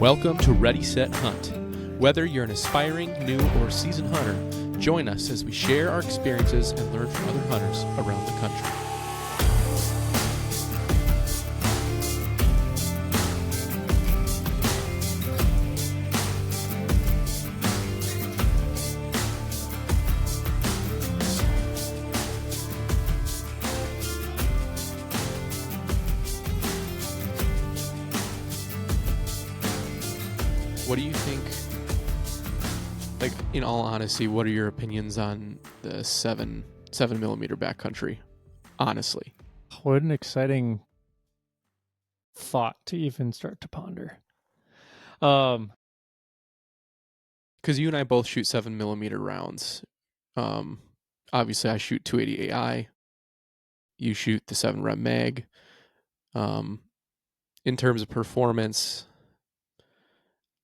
Welcome to Ready, Set, Hunt. Whether you're an aspiring, new, or seasoned hunter, join us as we share our experiences and learn from other hunters around the country. What do you think, like, in all honesty, what are your opinions on the 7mm backcountry? Honestly. What an exciting thought to even start to ponder. Because you and I both shoot 7mm rounds. Obviously, I shoot 280 AI. You shoot the 7 rem mag. In terms of performance,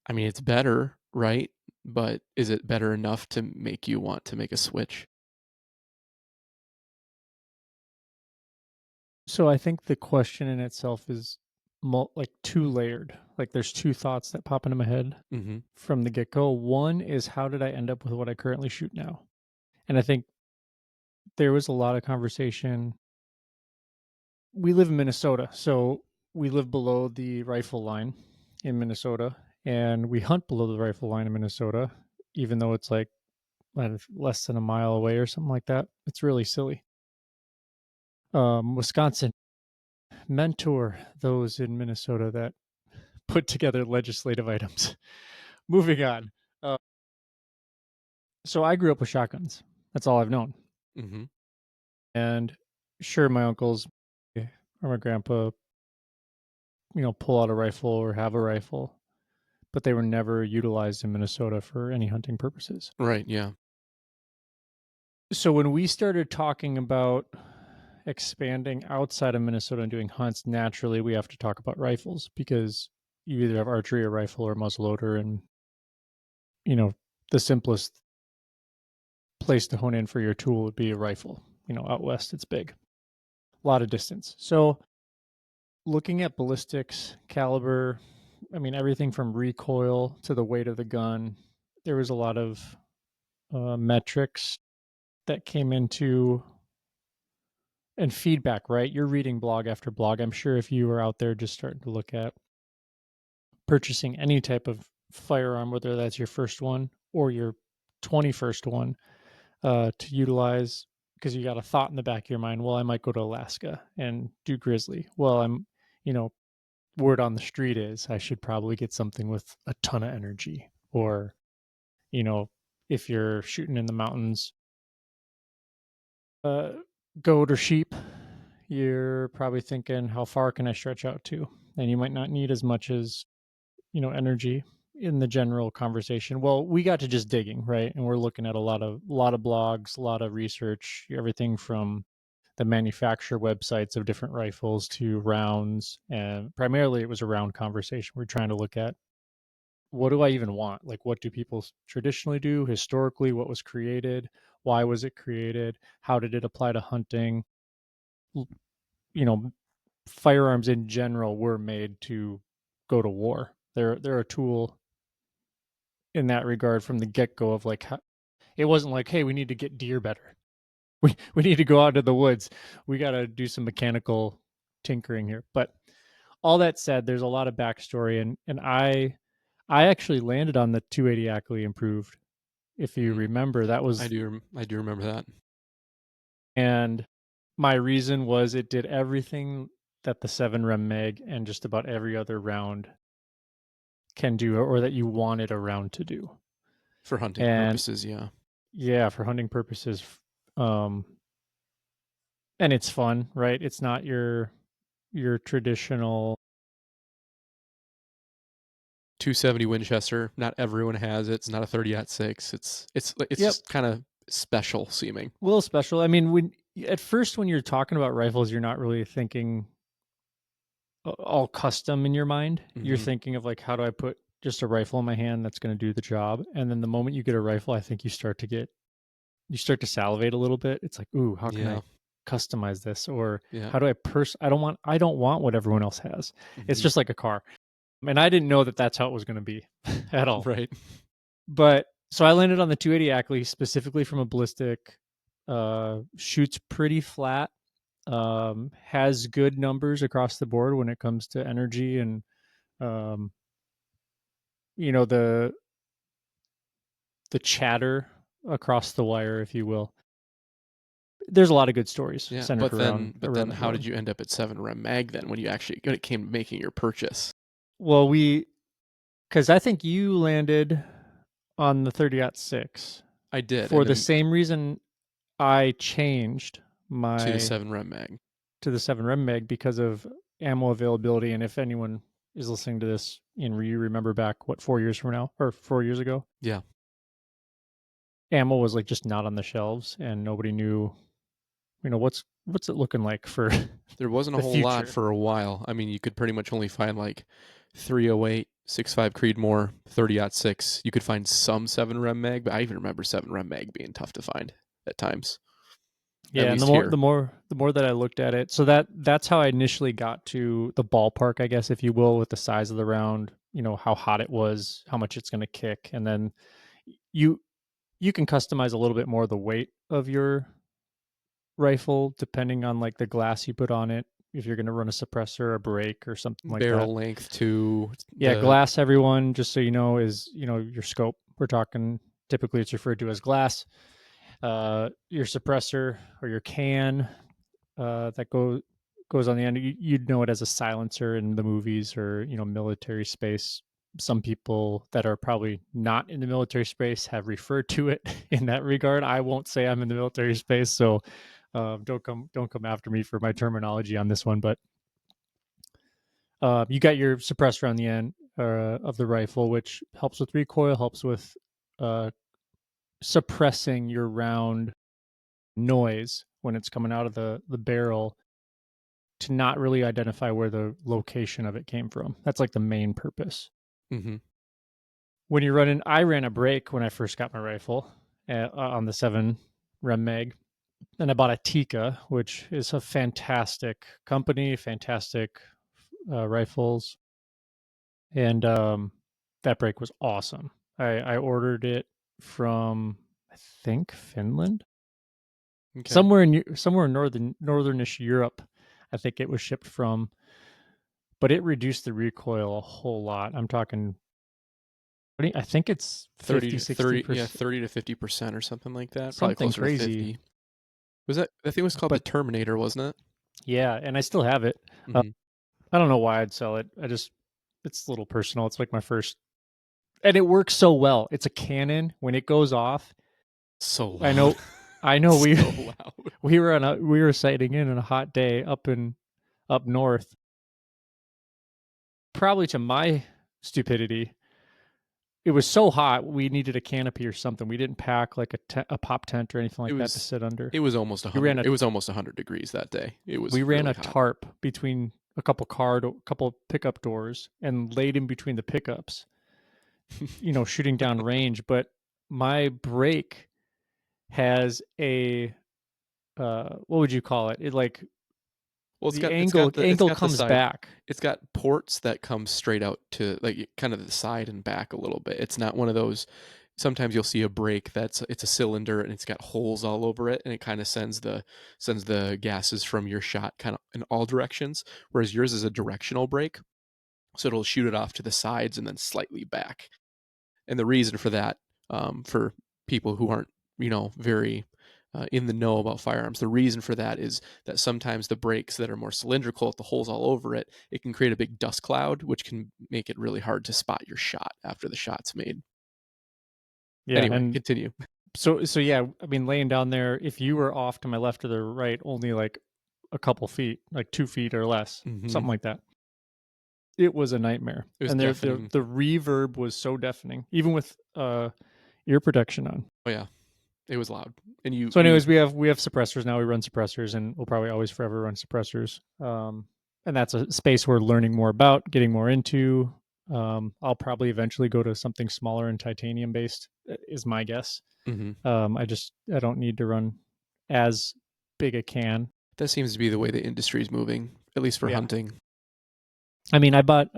I mean, it's better, right? But is it better enough to make you want to make a switch? So I think the question in itself is like two-layered. Like there's two thoughts that pop into my head from the get-go. One is, how did I end up with what I currently shoot now? And I think there was a lot of conversation. We live in Minnesota, so we live below the rifle line in Minnesota, and we hunt below the rifle line in Minnesota, even though it's like less than a mile away or something like that. It's really silly. Wisconsin, mentor those in Minnesota that put together legislative items. Moving on. So I grew up with shotguns. That's all I've known. And sure, my uncles or my grandpa, pull out a rifle or have a rifle, but they were never utilized in Minnesota for any hunting purposes. Right, yeah. So when we started talking about expanding outside of Minnesota and doing hunts, naturally we have to talk about rifles, because you either have archery or rifle or muzzleloader, and the simplest place to hone in for your tool would be a rifle. Out west it's big, a lot of distance. So looking at ballistics, caliber, I mean, everything from recoil to the weight of the gun, there was a lot of metrics that came into, and feedback, right? You're reading blog after blog. I'm sure if you were out there just starting to look at purchasing any type of firearm, whether that's your first one or your 21st one, to utilize, because you got a thought in the back of your mind, well, I might go to Alaska and do grizzly. Well, word on the street is I should probably get something with a ton of energy. Or, if you're shooting in the mountains, goat or sheep, you're probably thinking, how far can I stretch out to? And you might not need as much as, energy in the general conversation. Well, we got to just digging, right? And we're looking at a lot of blogs, a lot of research, everything from the manufacturer websites of different rifles to rounds. And primarily it was a round conversation. We're trying to look at, what do I even want? Like, what do people traditionally do historically? What was created? Why was it created? How did it apply to hunting? Firearms in general were made to go to war. They're a tool in that regard from the get-go of, like, it wasn't like, hey, we need to get deer better. We need to go out to the woods. We got to do some mechanical tinkering here. But all that said, there's a lot of backstory, and I actually landed on the 280 Ackley improved. If you remember, that was, I do remember that. And my reason was it did everything that the 7 rem mag and just about every other round can do, or that you wanted a round to do. For hunting purposes, yeah. Yeah, for hunting purposes. And it's fun, right? It's not your traditional 270 Winchester. Not everyone has it. It's not a 30-06. It's just kind of special seeming. A little special. I mean, at first when you're talking about rifles, you're not really thinking all custom in your mind. You're thinking of, like, how do I put just a rifle in my hand that's going to do the job? And then the moment you get a rifle, I think you start to salivate a little bit. It's like, ooh, how can I customize this? Or how do I I don't want what everyone else has. It's just like a car. And I didn't know that that's how it was going to be at all. Right. But so I landed on the 280 Ackley specifically from a ballistic. Shoots pretty flat. Has good numbers across the board when it comes to energy and um, the chatter across the wire, if you will. There's a lot of good stories Yeah, centered around but then that how gun. did you end up at 7 rem mag then when it came to making your purchase? Well, because I think you landed on the 30-06 I did, for and the then same reason I changed to the my 7 rem mag. to the 7 Rem Meg because of ammo availability. And if anyone is listening to this and you remember back, what, 4 years from now or 4 years ago, Yeah. ammo was like just not on the shelves and nobody knew, what's it looking like for There wasn't a the whole lot future. for a while. I mean, you could pretty much only find like 308, 6.5 Creedmoor, 30-06. You could find some 7 rem mag, but I even remember 7 rem mag being tough to find at times, at Yeah, and least here. the more that I looked at it, so that's how I initially got to the ballpark, I guess, if you will, with the size of the round, how hot it was, how much it's going to kick, and then you you can customize a little bit more the weight of your rifle depending on like the glass you put on it, if you're going to run a suppressor, a brake, or something like that. Barrel length to Yeah, the glass, everyone, just so you know, is your scope. We're talking, typically it's referred to as glass. Your suppressor or your can, that goes on the end. You'd know it as a silencer in the movies or military space. Some people that are probably not in the military space have referred to it in that regard. I won't say I'm in the military space, so don't come after me for my terminology on this one. But you got your suppressor on the end of the rifle, which helps with recoil, helps with uh, suppressing your round noise when it's coming out of the barrel, to not really identify where the location of it came from. That's like the main purpose. mm-hmm. When I ran a brake when I first got my rifle on the 7 Rem Mag, and I bought a Tika, which is a fantastic company, fantastic rifles, and that brake was awesome. I ordered it from, I think, Finland, Okay. somewhere in northernish Europe. I think it was shipped from, but it reduced the recoil a whole lot. I'm talking, I think it's 30 50, to 30, 60%, 30 to 50% or something like that. Probably something closer to crazy. 50. Was that thing was called the But Terminator, wasn't it? yeah, and I still have it. Mm-hmm. I don't know why I'd sell it. It's a little personal. It's like my first, and it works so well. It's a cannon. When it goes off, So I loud. know, I know So loud. we were sighting in on a hot day up north. Probably to my stupidity, it was so hot we needed a canopy or something. We didn't pack like a pop tent or anything It like that to was sit under. it was almost We ran 100. a It was almost 100 degrees that day. It was we ran really a hot. tarp between a couple pickup doors and laid in between the pickups, shooting down range. But my brake has a what would you call it? It like Well, the it's angle got the comes side. back. It's got ports that come straight out to like kind of the side and back a little bit. It's not one of those. Sometimes you'll see a brake it's a cylinder and it's got holes all over it, and it kind of sends the gases from your shot kind of in all directions. Whereas yours is a directional brake, so it'll shoot it off to the sides and then slightly back. And the reason for that, for people who aren't very in the know about firearms, the reason for that is that sometimes the brakes that are more cylindrical with the holes all over it, it can create a big dust cloud, which can make it really hard to spot your shot after the shot's made. Yeah, Anyway, and continue. so yeah, I mean, laying down there, if you were off to my left or the right, only like a couple feet, like 2 feet or less, Mm-hmm. something like that, it was a nightmare. It was And deafening. the reverb was so deafening, even with ear protection on. Oh yeah, it was loud. And you So, you anyways, we have suppressors now. We run suppressors, and we'll probably always forever run suppressors. And that's a space we're learning more about, getting more into. I'll probably eventually go to something smaller and titanium based, is my guess. mm-hmm. I don't need to run as big a can. That seems to be the way the industry is moving, at least for Yeah, hunting. I mean, I bought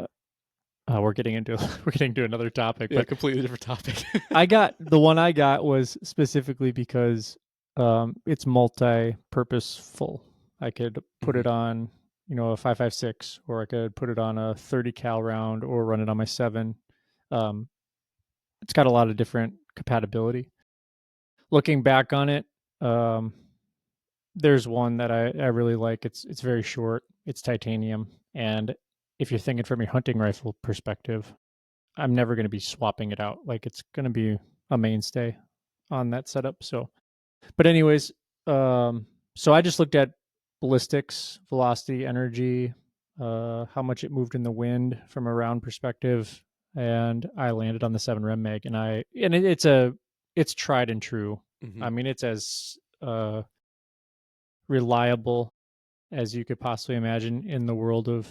we're getting into we're getting into another topic, Yeah, but completely different topic. I got the one I got was specifically because it's multi-purposeful. I could put it Mhm, on, a 5.56, or I could put it on a 30 cal round, or run it on my seven. Um, it's got a lot of different compatibility. Looking back on it, um, there's one that I really like. It's very short. It's titanium, and if you're thinking from your hunting rifle perspective, I'm never going to be swapping it out. Like, it's going to be a mainstay on that setup. So, but anyways, so I just looked at ballistics, velocity, energy, how much it moved in the wind from a round perspective, and I landed on the 7 rem mag, and it's tried and true. I mhm. mean, it's as reliable as you could possibly imagine in the world of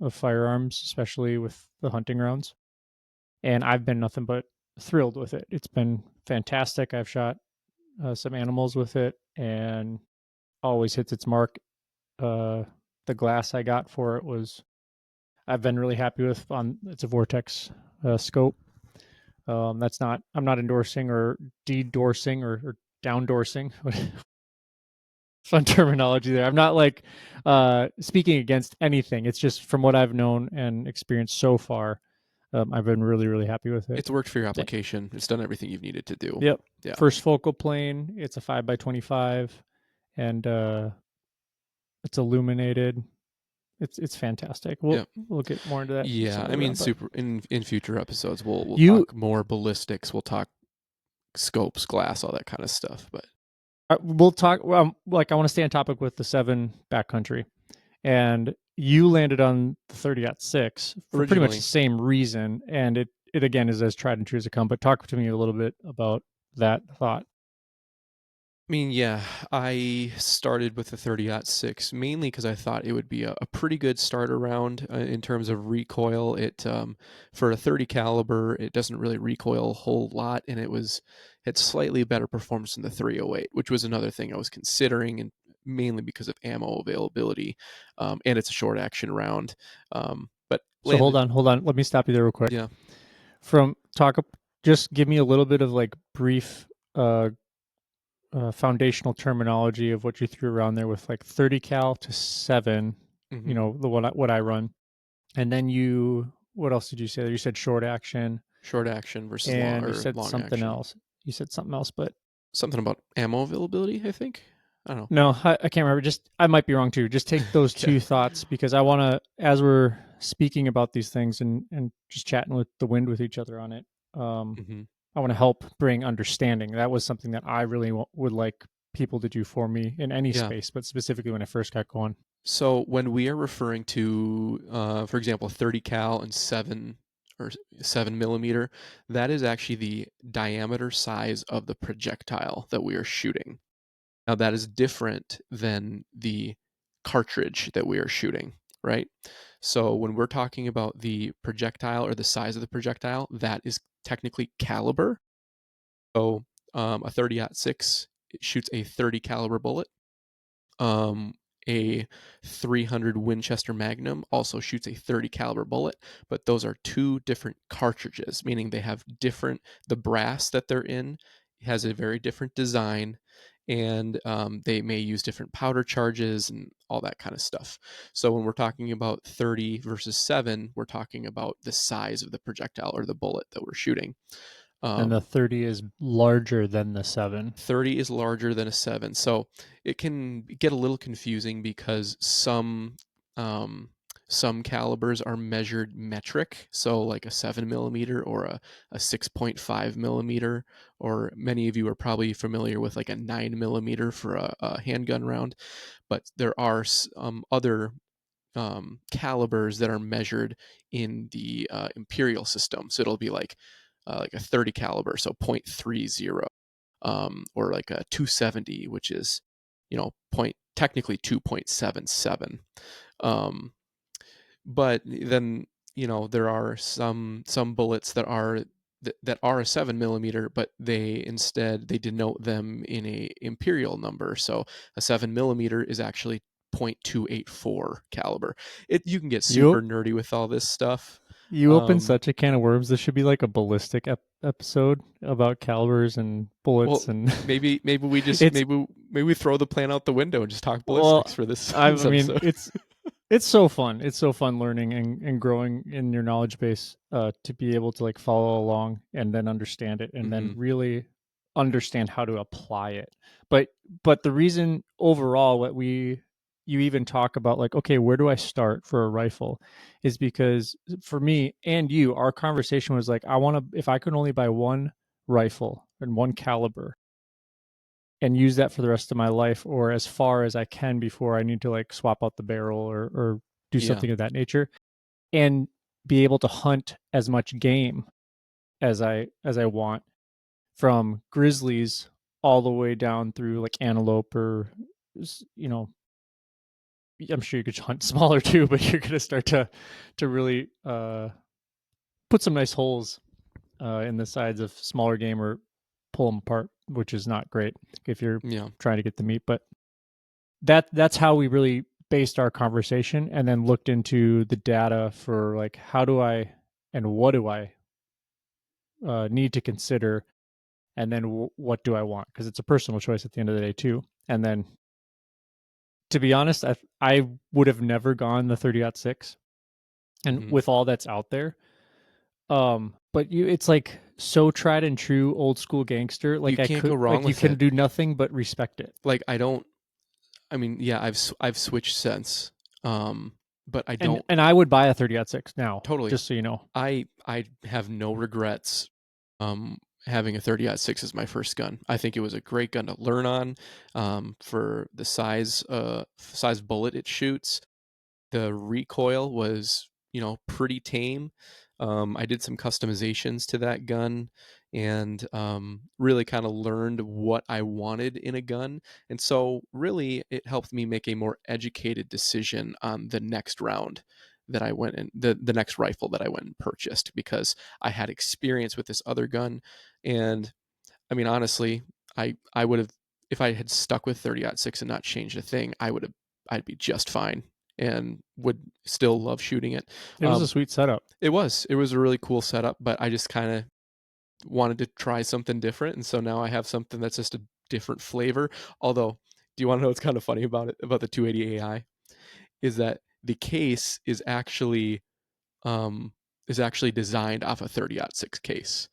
firearms, especially with the hunting rounds. And I've been nothing but thrilled with it. It's been fantastic. I've shot some animals with it, and always hits its mark. Uh, the glass I got for it was I've been really happy with. On It's a Vortex scope. That's not I'm not endorsing or de-dorsing or down-dorsing. Fun terminology there. I'm not like speaking against anything. It's just from what I've known and experienced so far. I've been really, really happy with it. It's worked for your application. It's done everything you've needed to do. Yep. Yeah, First focal plane. It's a 5 by 25, and it's illuminated. It's fantastic. We'll yeah. we'll get more into that Yeah, some I later mean, on. But super in future episodes, we'll you, talk more ballistics, we'll talk scopes, glass, all that kinda stuff, but we'll talk. Like, I want to stay on topic with the 7 backcountry, and you landed on the 30-06 for pretty much the originally same reason, and it again is as tried and true as it come. But talk to me a little bit about that thought. I mean, yeah, I started with the 30-06 mainly because I thought it would be a pretty good starter round in terms of recoil. For a 30 caliber, it doesn't really recoil a whole lot, and had slightly better performance than the 308, which was another thing I was considering, and mainly because of ammo availability, and it's a short action round. But So landed, hold on. Let me stop you there real quick. yeah, From talk, just give me a little bit of like brief uh, foundational terminology of what you threw around there with like 30 cal to 7. hmm The what I run, and then what else did you say? You said short action, short action versus long and you or said long something action. else. You said something else, but Something about ammo availability, I think. I don't know. no, I can't remember. Just I might be wrong too. Just take those Okay. two thoughts, because I want to, as we're speaking about these things and just chatting with the wind with each other on it. Um, hmm I want to help bring understanding. That was something that I really would like people to do for me in any Yeah. space, but specifically when I first got going. So when we are referring to, for example, 30 cal and 7 millimeter, that is actually the diameter size of the projectile that we are shooting. Now that is different than the cartridge that we are shooting, right? So when we're talking about the projectile or the size of the projectile, that is technically caliber. So a 30-06 shoots a 30 caliber bullet. Um, a 300 Winchester Magnum also shoots a 30 caliber bullet, but those are two different cartridges, meaning they have different. The brass that they're in has a very different design, and they may use different powder charges and all that kind of stuff. So when we're talking about 30 versus 7, we're talking about the size of the projectile or the bullet that we're shooting. And the Um, 30 is larger than the 7. 30 is larger than a 7. So it can get a little confusing because um, some calibers are measured metric. So like a 7 millimeter or a 6.5 millimeter, or many of you are probably familiar with like a 9 millimeter for a handgun round. But there are other calibers that are measured in the imperial system. So it'll be like a 30 caliber, so 0.30, or like a 270, which is technically 2.77. Um, but then there are some bullets that are a 7 millimeter, but they denote them in a imperial number. So a 7 millimeter is actually 0.284 caliber. You can get Yup. super nerdy with all this stuff. You opened Um, such a can of worms. This should be like a ballistic episode about calibers and bullets, well, and maybe we just it's maybe we throw the plan out the window and just talk ballistics well, for this I this mean, episode. it's so fun. It's so fun learning and growing in your knowledge base to be able to like follow along and then understand it and then Hmm. really understand how to apply it. But but the reason overall what we you even talk about like okay, where do I start for a rifle is because for me and you our conversation was like I want to if I could only buy one rifle and one caliber and use that for the rest of my life or as far as I can before I need to like swap out the barrel or do Yeah, something of that nature and be able to hunt as much game as I want from grizzlies all the way down through like antelope or you know I'm sure you could hunt smaller too but you're going to start to really put some nice holes in the sides of smaller game or pull them apart which is not great if you're yeah. trying to get the meat but that's how we really based our conversation and then looked into the data for like how do I and what do I need to consider and then what do I want because it's a personal choice at the end of the day too and then to be honest I would have never gone the 30-06 and Hmm. with all that's out there but you it's like so tried and true old school gangster You like I can't go could wrong like you with can it. do nothing but respect it Like I don't. I mean, yeah, I've switched since, but I don't and I would buy a 30-06 now totally. just so you know. I have no regrets um having a 30-06 as my first gun. I think it was a great gun to learn on for the size bullet it shoots. The recoil was, pretty tame. I did some customizations to that gun and really kind of learned what I wanted in a gun. And so, really, it helped me make a more educated decision on the next round that I went in, the next rifle that I went and purchased because I had experience with this other gun. And I mean, honestly, I would have if I had stuck with 30-06 and not changed a thing, I'd be just fine and would still love shooting it. It was a sweet setup. It was a really cool setup, but I just kind of wanted to try something different, and so now I have something that's just a different flavor. Although, do you want to know what's kind of funny about it about the 280 AI? Is that the case um, is actually designed off a 30-06 case.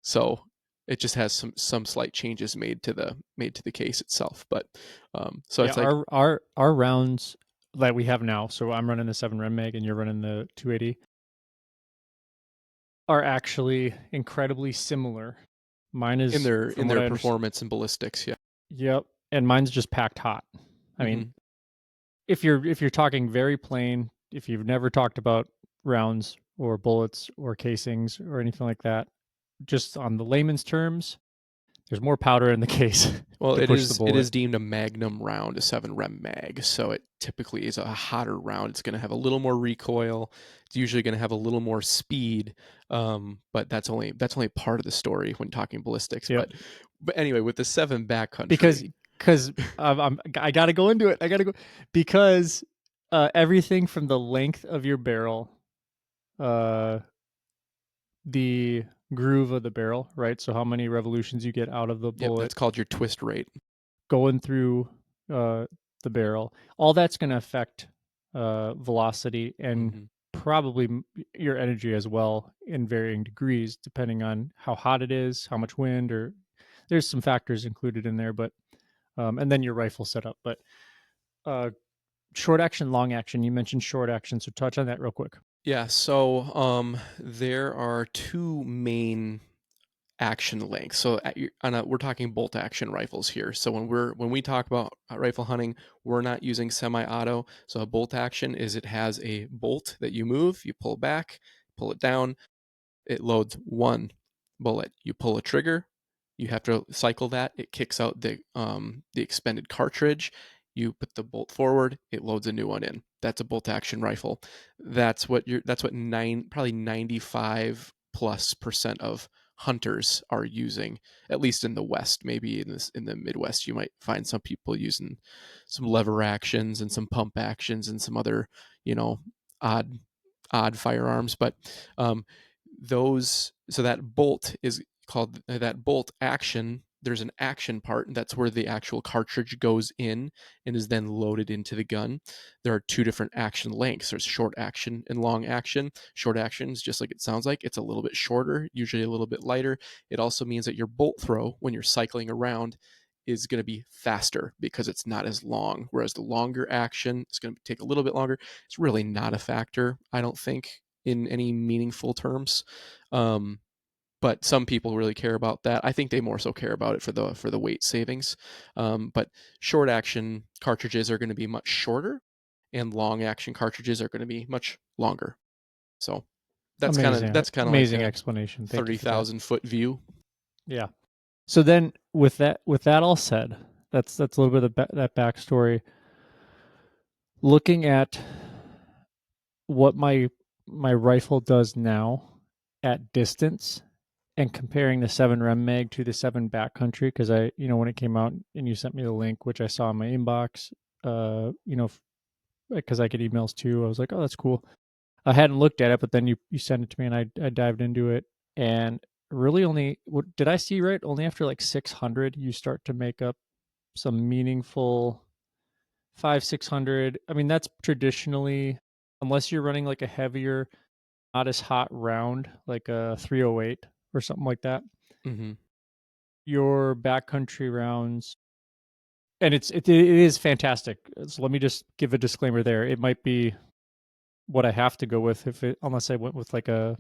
So it just has some slight changes made to the case itself. But so Yeah, it's like our rounds that we have now. So I'm running the 7 rem mag and you're running the 280 are actually incredibly similar. Mine in is their from in what their I understand. performance and ballistics. Yeah. Yep, and mine's just packed hot. I mean, Hmm. if you're talking very plain, if you've never talked about rounds or bullets or casings or anything like that, just on the layman's terms, there's more powder in the case Well, to it push the is it bullet. is deemed a magnum round, a 7 rem mag, so it typically is a hotter round. It's going to have a little more recoil. It's usually going to have a little more speed, but that's only part of the story when talking ballistics. Yep. But anyway, with the 7 because backcountry, because I got to go into it. I got to go because everything from the length of your barrel, uh, the groove of the barrel, right? So how many revolutions you get out of the yep, that's bullet called your twist rate. going through uh, the barrel, all that's going to affect velocity and Hmm. probably your energy as well in varying degrees, depending on how hot it is, how much wind, or there's some factors included in there. But and then your rifle setup. But uh, short action, long action. You mentioned short action, so touch on that real quick. Yeah, so there are two main action length. So we're talking bolt action rifles here. So when we talk about rifle hunting, we're not using semi-auto. So a bolt action is it has a bolt that you move, you pull back, pull it down, it loads one bullet. You pull a trigger, you have to cycle that. It kicks out the expended cartridge. You put the bolt forward, it loads a new one in. That's a bolt action rifle. That's what probably 95+% of hunters are using, at least in the West. Maybe in the Midwest, you might find some people using some lever actions and some pump actions and some other, you know, odd odd firearms, but um, those so that bolt is called that bolt action. There's an action part, and that's where the actual cartridge goes in and is then loaded into the gun. There are two different action lengths. There's short action and long action. Short action is just like it sounds like. It's a little bit shorter, usually a little bit lighter. It also means that your bolt throw, when you're cycling around, is going to be faster because it's not as long. Whereas the longer action is going to take a little bit longer. It's really not a factor, I don't think, in any meaningful terms. Um, but some people really care about that. I think they more so care about it for the weight savings. But short action cartridges are going to be much shorter, and long action cartridges are going to be much longer. So Amazing, that's kind of like amazing a explanation. Thank you thirty for that. thousand foot view. Yeah. So then, with that all said, that's a little bit of that backstory. Looking at what my rifle does now at distance, and comparing the 7 Rem Mag to the 7 Backcountry, because when it came out and you sent me the link, which I saw in my inbox, because I get emails too, I was like, oh, that's cool. I hadn't looked at it, but then you sent it to me, and I dived into it, and really only what did I see right? Only after like 600, you start to make up some meaningful 500, 600. I mean, that's traditionally, unless you're running like a heavier, not as hot round, like a 308 or something like that. Mm-hmm. Your backcountry rounds, and it is fantastic. So let me just give a disclaimer there. It might be what I have to go with unless I went with like the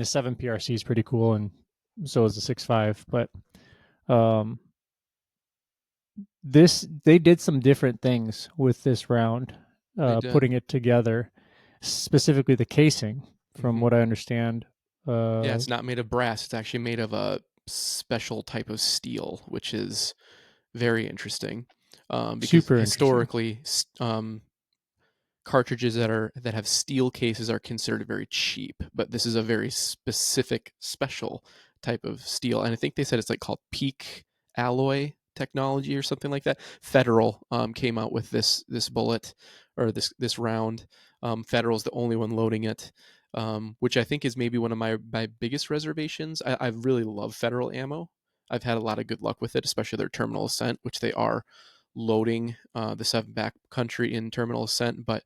7 PRC is pretty cool, and so is the 6.5. But um, this they did some different things with this round, They did. putting it together, specifically the casing, from Mm-hmm. what I understand. Yeah, Uh, it's not made of brass. It's actually made of a special type of steel, which is very interesting. Because Super interesting. historically, cartridges that have steel cases are considered very cheap, but this is a very specific, special type of steel, and I think they said it's like called peak alloy technology or something like that. Federal came out with this bullet or this round. Federal's the only one loading it, which I think is maybe one of my biggest reservations. I really love Federal ammo. I've had a lot of good luck with it, especially their terminal ascent, which they are loading the 7 Backcountry in terminal ascent. But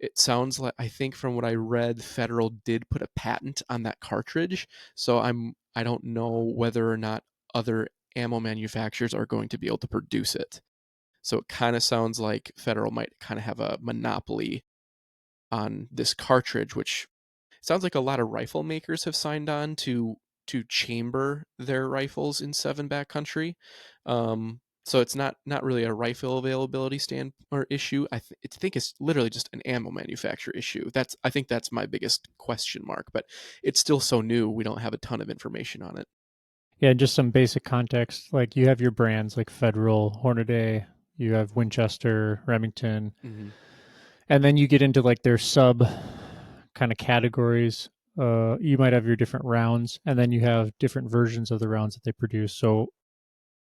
it sounds like, I think from what I read, Federal did put a patent on that cartridge. So I don't know whether or not other ammo manufacturers are going to be able to produce it. So it kind of sounds like Federal might kind of have a monopoly on this cartridge, which sounds like a lot of rifle makers have signed on to chamber their rifles in 7 Backcountry. So it's not really a rifle availability stand or issue. I think it's literally just an ammo manufacturer issue. I think that's my biggest question mark. But it's still so new. We don't have a ton of information on it. Yeah, just some basic context. Like you have your brands like Federal, Hornady, you have Winchester, Remington, Mm-hmm. and then you get into like their sub kind of categories. You might have your different rounds, and then you have different versions of the rounds that they produce. So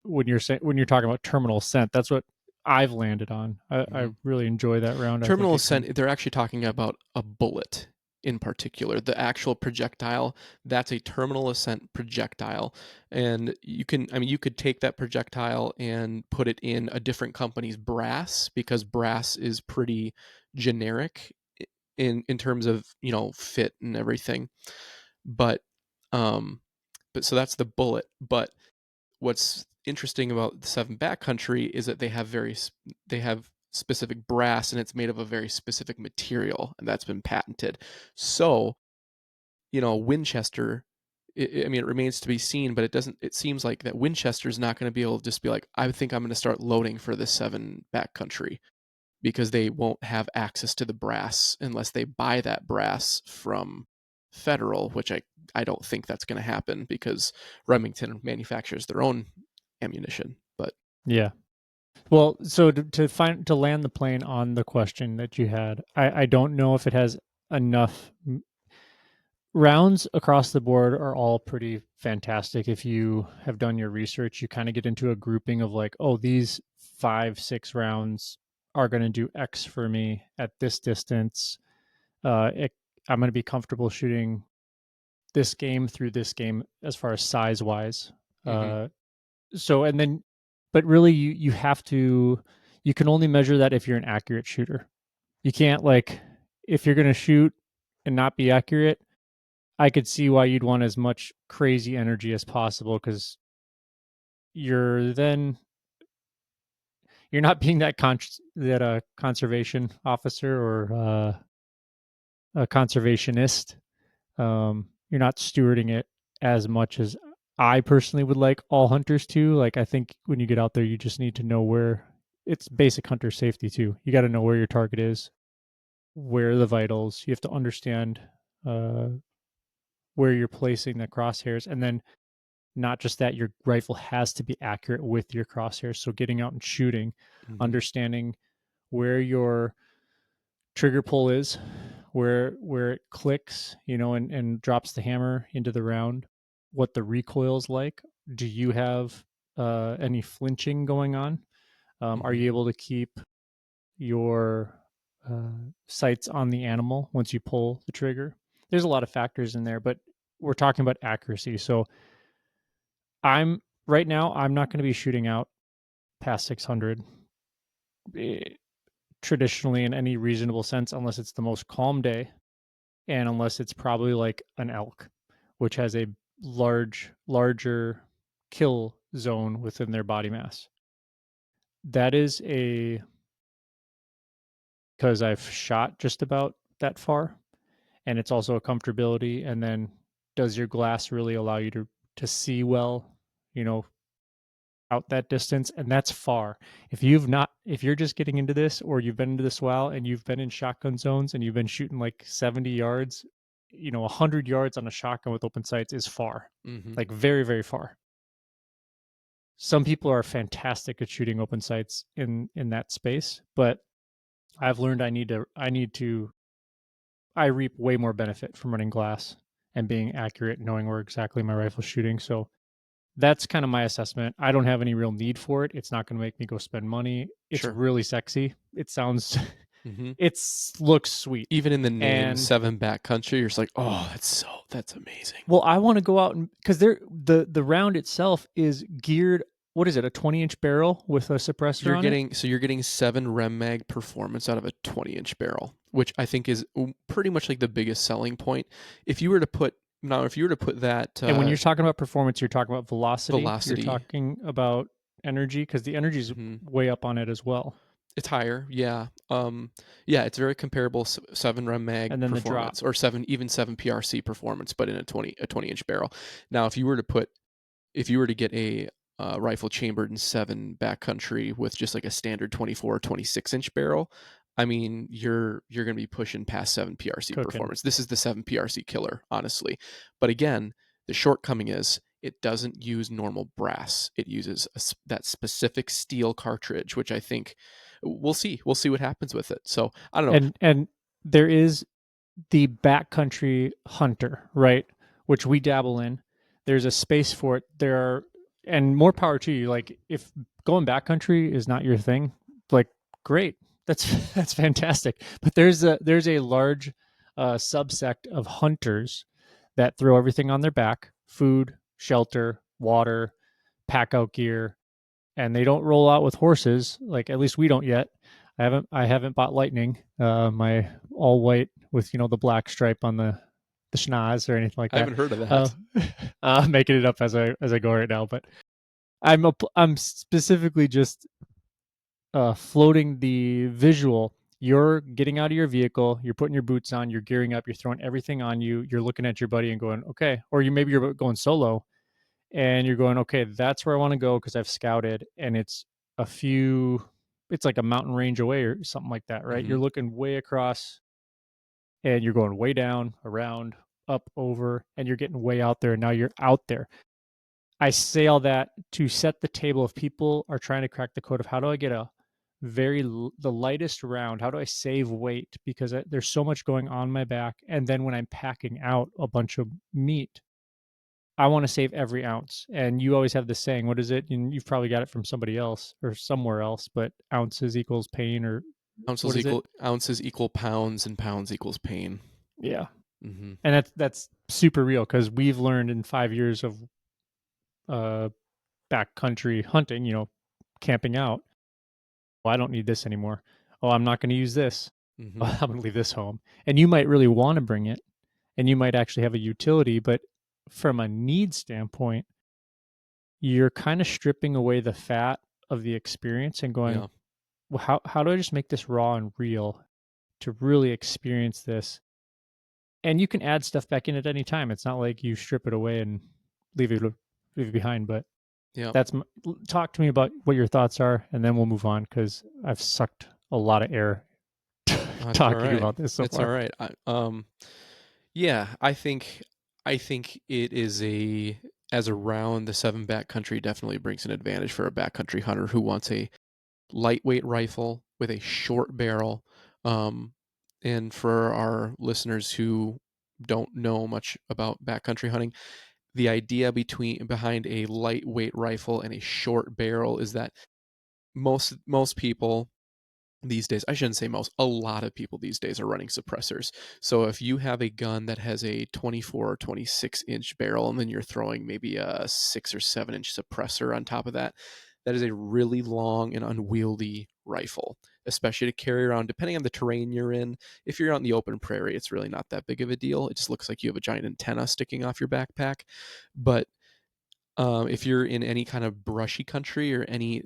when you're talking about terminal scent, that's what I've landed on. I Mm-hmm. really enjoy that round. I think Terminal it can. ascent, they're actually talking about a bullet in particular. The actual projectile, that's a terminal ascent projectile. And you could take that projectile and put it in a different company's brass, because brass is pretty generic in terms of, fit and everything. But um but so that's the bullet. But what's interesting about the 7 Backcountry is that they have specific brass, and it's made of a very specific material, and that's been patented. So, Winchester, I mean, it remains to be seen, but it seems like that Winchester's not going to be able to just be like, I think I'm going to start loading for the 7 Backcountry, because they won't have access to the brass unless they buy that brass from Federal, which I don't think that's going to happen, because Remington manufactures their own ammunition. But Yeah. Well, so to land the plane on the question that you had, I don't know if it has enough rounds across the board are all pretty fantastic. If you have done your research, you kind of get into a grouping of like, oh, these 5, 6 rounds are going to do X for me at this distance. it, I'm going to be comfortable shooting this game through this game as far as size wise. Mhm. Uh, so and then, but really, you have to, you can only measure that if you're an accurate shooter. You can't like, if you're going to shoot and not be accurate, I could see why you'd want as much crazy energy as possible because you're then you're not being that that conservation officer or a conservationist. You're not stewarding it as much as I personally would like all hunters to. Like I think when you get out there, you just need to know where, it's basic hunter safety too. You got to know where your target is, where are the vitals. You have to understand uh, where you're placing the crosshairs, and then not just that, your rifle has to be accurate with your crosshairs. So getting out and shooting, Mhm. understanding where your trigger pull is, where it clicks, and drops the hammer into the round, what the recoil's like. Do you have any flinching going on? Are Mhm. you able to keep your uh, sights on the animal once you pull the trigger? There's a lot of factors in there, but we're talking about accuracy. So I'm right now, I'm not going to be shooting out past 600 eh, traditionally in any reasonable sense, unless it's the most calm day and unless it's probably like an elk, which has a larger kill zone within their body mass. That is a, because I've shot just about that far, and it's also a comfortability. And then, does your glass really allow you to see well? You know, out that distance, and that's far. If you're just getting into this, or you've been into this while and you've been in shotgun zones and you've been shooting like 70 yards, 100 yards on a shotgun with open sights is far, Mhm. like very, very far. Some people are fantastic at shooting open sights in that space, but I've learned I reap way more benefit from running glass and being accurate, knowing where exactly my rifle's shooting. So that's kind of my assessment. I don't have any real need for it. It's not going to make me go spend money. It's Sure. really sexy. It sounds, Mhm. looks sweet. Even in the name And 7 Backcountry, you're just like, "Oh, that's amazing." well, I want to go out and because the round itself is geared. What is it? A 20-inch barrel with a suppressor on it. You're getting 7 Rem Mag performance out of a 20-inch barrel, which I think is pretty much like the biggest selling point. If you were to put that, And when you're talking about performance, you're talking about velocity. You're velocity. talking about energy because the energy is Mhm. way up on it as well. It's higher, yeah. Yeah, it's very comparable 7 Rem Mag And then the drop. performance or 7 PRC performance, but in a 20-inch barrel. Now, if you were to get a rifle chambered in 7 backcountry with just like a standard 24 or 26-inch barrel, I mean, you're going to be pushing past 7 PRC Cooking. performance. This is the 7 PRC killer, honestly. But again, the shortcoming is it doesn't use normal brass. It uses that specific steel cartridge, which I think we'll see. We'll see what happens with it. So I don't know. And there is the backcountry hunter, right? Which we dabble in. There's a space for it. There are, and more power to you. Like if going backcountry is not your thing, like great, that's that's fantastic. But there's a large subsect of hunters that throw everything on their back: food, shelter, water, pack out gear, and they don't roll out with horses. Like at least we don't yet. I haven't bought Lightning, my all white with the black stripe on the schnoz or anything like I that. haven't heard of Uh, that. making it up as I go right now, but I'm specifically just floating the visual. You're getting out of your vehicle, you're putting your boots on, you're gearing up, you're throwing everything on you, you're looking at your buddy and going, okay, or you're going solo and you're going, okay, that's where I want to go because I've scouted and a few, it's like a mountain range away or something like that, right? Hmm. You're looking way across and you're going way down, around, up, over, and you're getting way out there. And now you're out there. I say all that to set the table if people are trying to crack the code of how do I get the lightest round? How do I save weight? Because there's so much going on my back. And then when I'm packing out a bunch of meat, I want to save every ounce. And you always have this saying, what is it? And you've probably got it from somebody else or somewhere else, but ounces equals pain or What is it? Ounces equal pounds, and pounds equals pain. Yeah, Mhm. and that's super real because we've learned in 5 years of uh, backcountry hunting, camping out. Well, I don't need this anymore. Oh, I'm not going to use this. Mhm. Oh, I'm going to leave this home. And you might really want to bring it, and you might actually have a utility, but from a need standpoint, you're kind of stripping away the fat of the experience and going, Yeah. well, how do I just make this raw and real to really experience this? And you can add stuff back in at any time. It's not like you strip it away and leave it behind. But Yeah. talk to me about what your thoughts are, and then we'll move on because I've sucked a lot of air That's talking alright. about this so It's far. alright. Yeah, I think it is a as a round, the 7 backcountry definitely brings an advantage for a backcountry hunter who wants a lightweight rifle with a short barrel. Um, and for our listeners who don't know much about backcountry hunting, the idea behind a lightweight rifle and a short barrel is that most people these days, I shouldn't say most, a lot of people these days are running suppressors. So if you have a gun that has a 24 or 26-inch barrel and then you're throwing maybe a 6 or 7-inch suppressor on top of that, that is a really long and unwieldy rifle, especially to carry around depending on the terrain you're in. If you're out in the open prairie, it's really not that big of a deal. It just looks like you have a giant antenna sticking off your backpack. But if you're in any kind of brushy country or any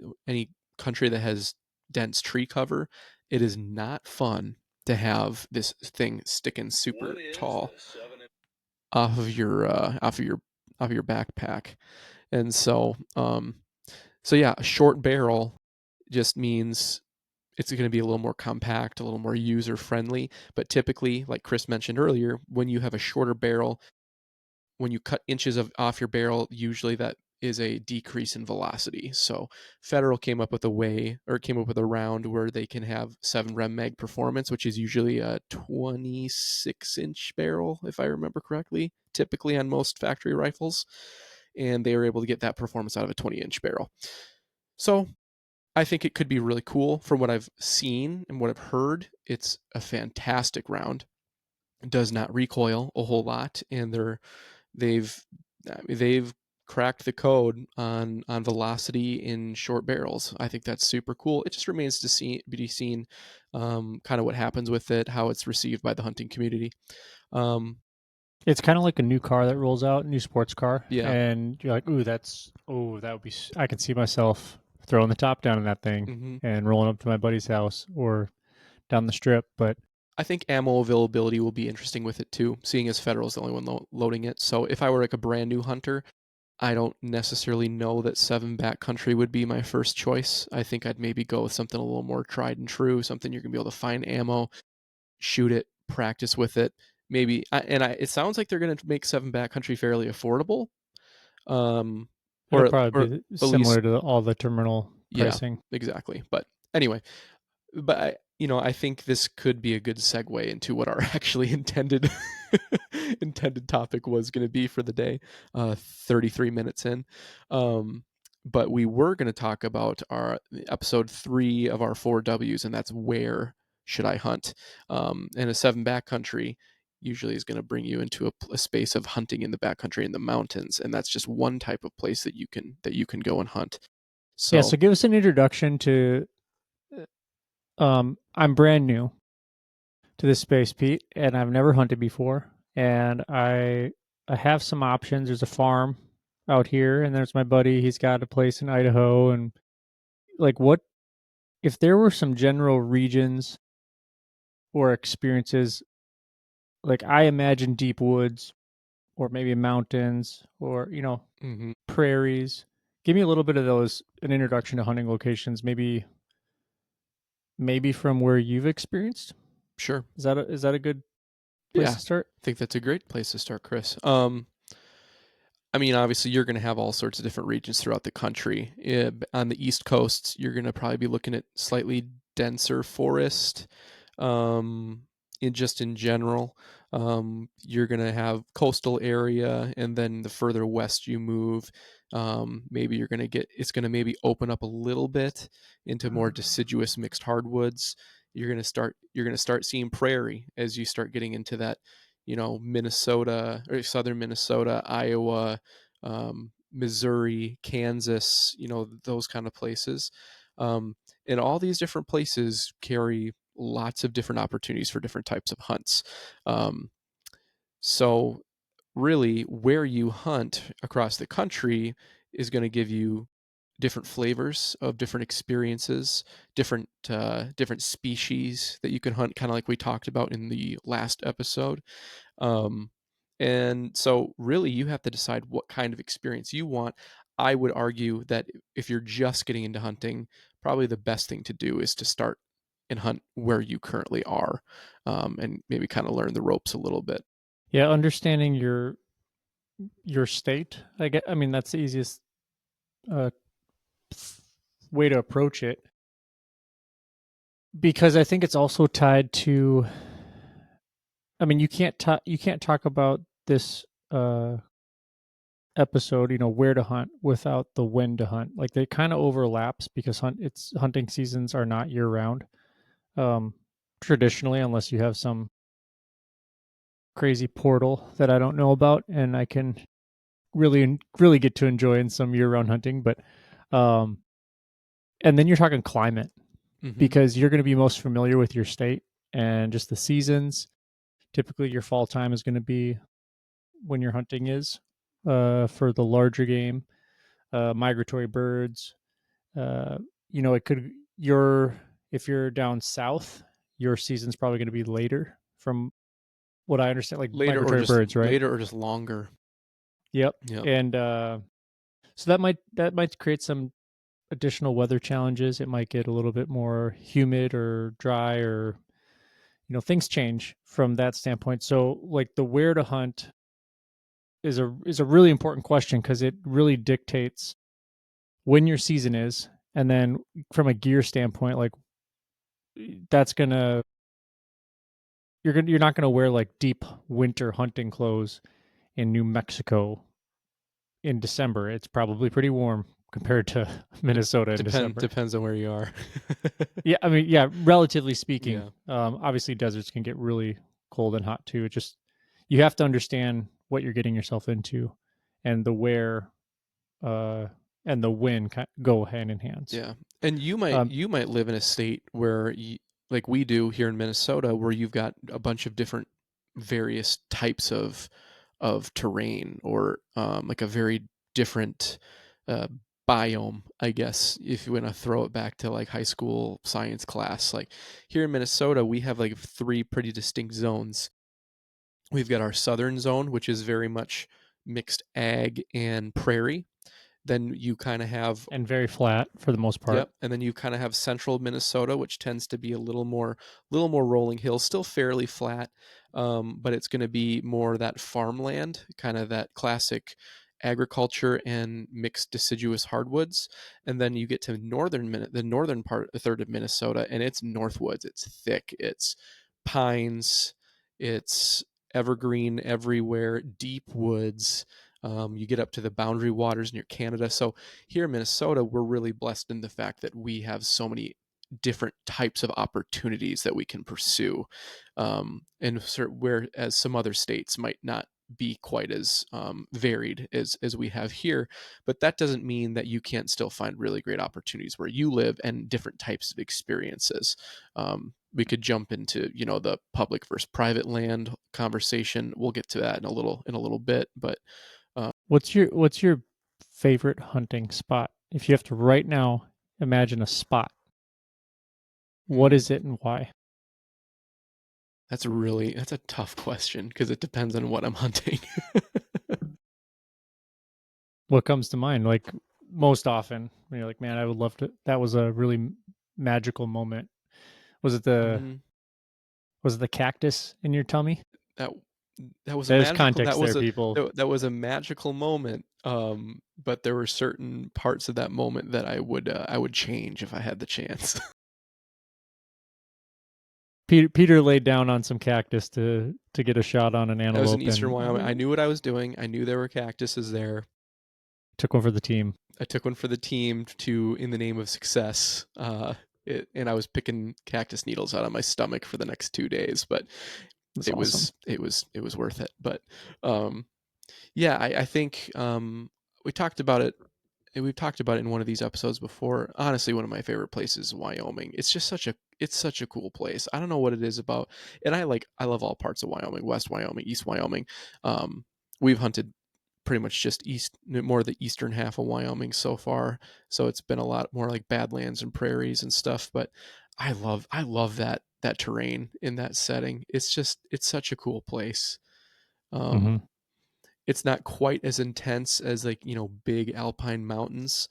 country that has dense tree cover, it is not fun to have this thing sticking super tall off of your backpack. And so yeah, a short barrel just means it's going to be a little more compact, a little more user friendly. But typically, like Chris mentioned earlier, when you have a shorter barrel, when you cut inches off your barrel, usually that is a decrease in velocity. So Federal came up with a round where they can have 7 rem mag performance, which is usually a 26-inch barrel, if I remember correctly, typically on most factory rifles. And they were able to get that performance out of a 20-inch barrel. So I think it could be really cool. From what I've seen and what I've heard, it's a fantastic round. It does not recoil a whole lot, and they've they've cracked the code on velocity in short barrels. I think that's super cool. It just remains to be seen, kind of what happens with it, how it's received by the hunting community. Um, It's kind of like a new car that rolls out, new sports car, yeah. and you're like, "Ooh, that would be." I can see myself throwing the top down in that thing Hmm. and rolling up to my buddy's house or down the strip. But I think ammo availability will be interesting with it too, seeing as Federal's the only one loading it. So if I were like a brand new hunter, I don't necessarily know that 7 backcountry would be my first choice. I think I'd maybe go with something a little more tried and true, something you're gonna be able to find ammo, shoot it, practice with it. Maybe, it sounds like they're going to make 7 backcountry fairly affordable, um, it'll or probably be at least, similar to all the terminal yeah, pricing. exactly. But anyway, I think this could be a good segue into what our actually intended topic was going to be for the day. 33 minutes in, um, but we were going to talk about our episode 3 of our 4 Ws, and that's where should I hunt? And a 7 backcountry usually is going to bring you into a space of hunting in the backcountry in the mountains, and that's just one type of place that you can go and hunt. Yeah, So, so give us an introduction to. I'm brand new to this space, Pete, and I've never hunted before. And I have some options. There's a farm out here, and there's my buddy. He's got a place in Idaho, and like, what if there were some general regions or experiences? Like, I imagine deep woods, or maybe mountains, or mhm, prairies. Give me a little bit of those, an introduction to hunting locations. Maybe from where you've experienced. sure. Is that a good place Yeah, to start? I think that's a great place to start, Chris. I mean, obviously, you're going to have all sorts of different regions throughout the country. On the East Coast, you're going to probably be looking at slightly denser forest. Um, in general, you're going to have coastal area, and then the further west you move, maybe it's going to maybe open up a little bit into more deciduous mixed hardwoods. you're going to start seeing prairie as you start getting into that, Minnesota or southern Minnesota, Iowa, Missouri, Kansas, those kind of places. Um, and all these different places carry lots of different opportunities for different types of hunts. Um, so, really, where you hunt across the country is going to give you different flavors of different experiences, different species that you can hunt, kind of like we talked about in the last episode. Um, and so, really, you have to decide what kind of experience you want. I would argue that if you're just getting into hunting, probably the best thing to do is to start and hunt where you currently are, and maybe kind of learn the ropes a little bit. Yeah, understanding your state. I mean, that's the easiest uh, way to approach it because I think it's also tied to. I mean, you can't talk about this episode, where to hunt without the when to hunt. Like they kind of overlaps because hunting seasons are not year round. Um, Traditionally, unless you have some crazy portal that I don't know about, and I can really get to enjoy in some year round hunting. But um, and then you're talking climate Hmm. because you're going to be most familiar with your state and just the seasons. Typically, your fall time is going to be when your hunting is for the larger game, migratory birds. Uh, it could your if you're down south, your season's probably going to be later from what I understand, like migratory birds, right? Later or just longer. Yep. Yep. And so that might create some additional weather challenges. It might get a little bit more humid or dry, or things change from that standpoint. So like the where to hunt is a really important question because it really dictates when your season is, and then from a gear standpoint, like that's gonna you're not gonna wear like deep winter hunting clothes in New Mexico in December. It's probably pretty warm compared to De- Minnesota in December. depends on where you are. Yeah, I mean, yeah, relatively speaking. Yeah. Obviously, deserts can get really cold and hot too. It just you have to understand what you're getting yourself into, and the where uh, and the when go hand in hand. Yeah. And you might Um, you might live in a state where like we do here in Minnesota, where you've got a bunch of different various types of terrain, or like a very different uh, biome, I guess, if you want to throw it back to like high school science class. Like here in Minnesota, we have like three pretty distinct zones. We've got our southern zone, which is very much mixed ag and prairie. Then you kind of have and very flat for the most part. Yep, and then you kind of have central Minnesota, which tends to be a little more rolling hills, still fairly flat, but it's going to be more that farmland, kind of that classic agriculture and mixed deciduous hardwoods. And then you get to the northern part, a third of Minnesota, and it's northwoods. It's thick. It's pines. It's evergreen everywhere. Deep woods. You get up to the boundary waters near Canada, so here in Minnesota, we're really blessed in the fact that we have so many different types of opportunities that we can pursue, and whereas some other states might not be quite as varied as we have here, but that doesn't mean that you can't still find really great opportunities where you live and different types of experiences. We could jump into the public versus private land conversation. We'll get to that in a little bit, but What's your favorite hunting spot? If you have to right now imagine a spot, what hmm, is it and why? that's a tough question because it depends on what I'm hunting. What comes to mind? Like most often, when you're like, man, I would love to. That was a really magical moment. Was it the hmm was it the cactus in your tummy? That that was a There's magical context there, people. that was a magical moment. But there were certain parts of that moment that I would change if I had the chance. Peter laid down on some cactus to get a shot on an That was in antelope eastern Wyoming. I and knew what I was doing. I knew there were cactuses there. took one for the team. I took one for the team to in the name of success. And I was picking cactus needles out of my stomach for the next 2 days, but That's it awesome. was it was worth it. But um, yeah, I think we talked about it. We've talked about it in one of these episodes before. Honestly, one of my favorite places is Wyoming. It's just such a cool place. I don't know what it is about, and I love all parts of Wyoming, West Wyoming, East Wyoming. Um, we've hunted pretty much just more the eastern half of Wyoming so far. So it's been a lot more like badlands and prairies and stuff. But I love that terrain in that setting. It's such a cool place. Hmm. Um, it's not quite as intense as like big alpine mountains,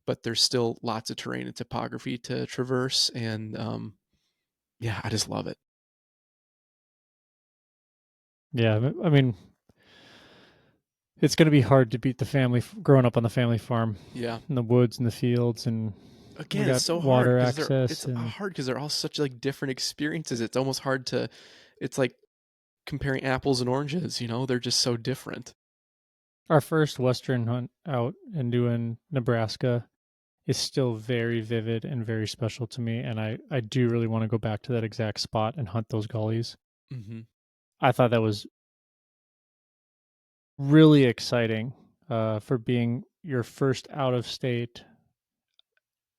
but there's still lots of terrain and topography to traverse. And yeah, I just love it. Yeah, I mean, it's going to be hard to beat the family growing up on the family farm Yeah. in the woods and the fields, and we Again, it's got so hard water because access. And they're all such like different experiences. It's almost hard to it's like comparing apples and oranges, they're just so different. our first Western hunt out and doing Nebraska is still very vivid and very special to me. And I do really want to go back to that exact spot and hunt those gullies. Hmm. I thought that was really exciting for being your first out of state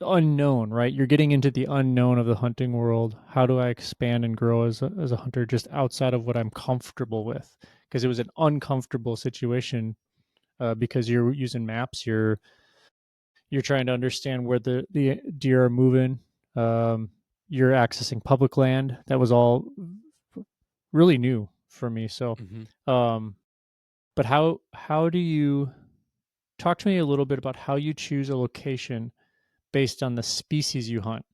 unknown, right? You're getting into the unknown of the hunting world. How do I expand and grow as a hunter just outside of what I'm comfortable with? Because it was an uncomfortable situation because you're using maps. You're trying to understand where the deer are moving. Um, you're accessing public land. That was all really new for me. So, Hmm. um, but how do you talk to me a little bit about how you choose a location based on the species you hunt?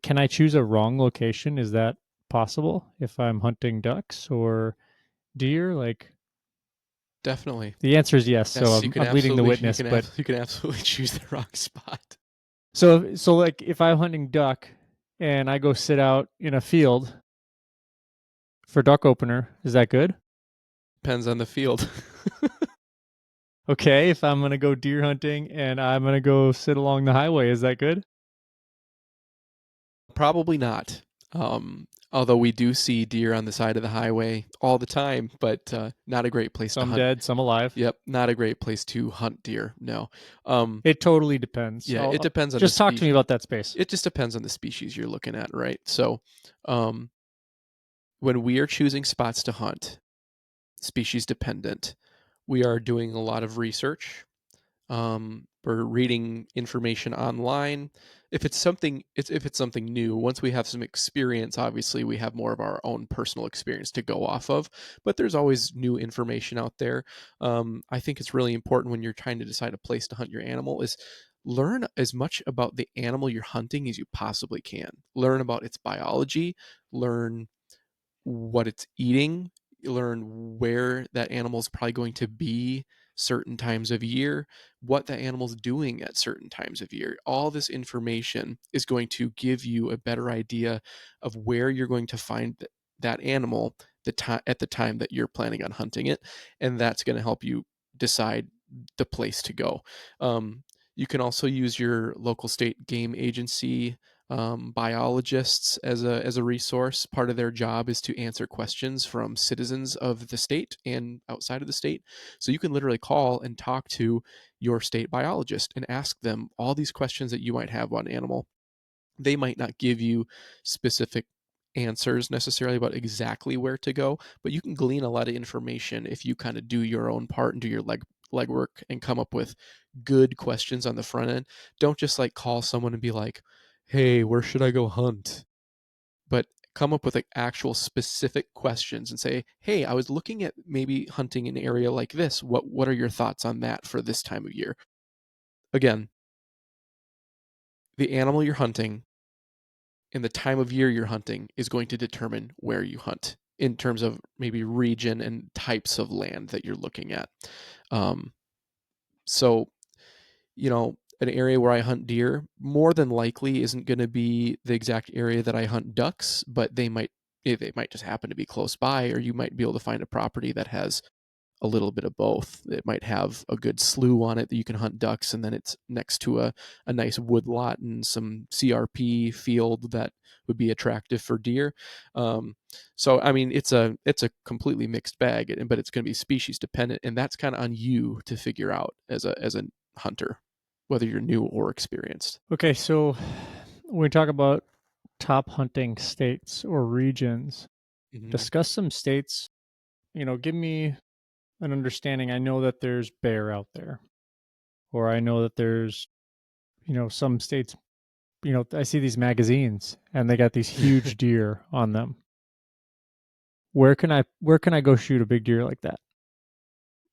Can I choose a wrong location? Is that possible if I'm hunting ducks or deer? Like Definitely. the answer is yes. So Yes, I'm leading the witness. But you can absolutely choose the wrong spot. so like if I'm hunting duck and I go sit out in a field for duck opener, is that good? Depends on the field. Okay. If I'm gonna go deer hunting and I'm gonna go sit along the highway, is that good? Probably not. Although we do see deer on the side of the highway all the time, but not a great place to Some hunt. dead, some alive. Yep, not a great place to hunt deer. No. Um, It totally depends. yeah, it depends on the Just talk to me species. about that space. It just depends on the species you're looking at, right? So, um, when we are choosing spots to hunt, species dependent, we are doing a lot of research. We're reading information online. If it's something new, once we have some experience, obviously we have more of our own personal experience to go off of. But there's always new information out there. I think it's really important when you're trying to decide a place to hunt your animal is learn as much about the animal you're hunting as you possibly can. Learn about its biology. Learn what it's eating, you learn where that animal is probably going to be certain times of year, what that animal's doing at certain times of year. All this information is going to give you a better idea of where you're going to find that animal at the time that you're planning on hunting it, and that's going to help you decide the place to go. You can also use your local state game agency biologists as a resource. Part of their job is to answer questions from citizens of the state and outside of the state. So you can literally call and talk to your state biologist and ask them all these questions that you might have on an animal. They might not give you specific answers necessarily about exactly where to go, but you can glean a lot of information if you kind of do your own part and do your legwork and come up with good questions on the front end. Don't just like call someone and be like, "Hey, where should I go hunt?" But come up with like actual specific questions and say, "Hey, I was looking at maybe hunting an area like this. What are your thoughts on that for this time of year?" Again, the animal you're hunting and the time of year you're hunting is going to determine where you hunt in terms of maybe region and types of land that you're looking at. Um, so, an area where I hunt deer more than likely isn't going to be the exact area that I hunt ducks, but they might just happen to be close by, or you might be able to find a property that has a little bit of both. It might have a good slough on it that you can hunt ducks, and then it's next to a nice wood lot and some CRP field that would be attractive for deer. Um, so I mean, it's a completely mixed bag, but it's going to be species dependent, and that's kind of on you to figure out as a hunter, whether you're new or experienced. Okay, so when we talk about top hunting states or regions, Hmm. discuss some states. Give me an understanding. I know that there's bear out there, or I know that there's, some states, I see these magazines and they got these huge deer on them. Where can I go shoot a big deer like that?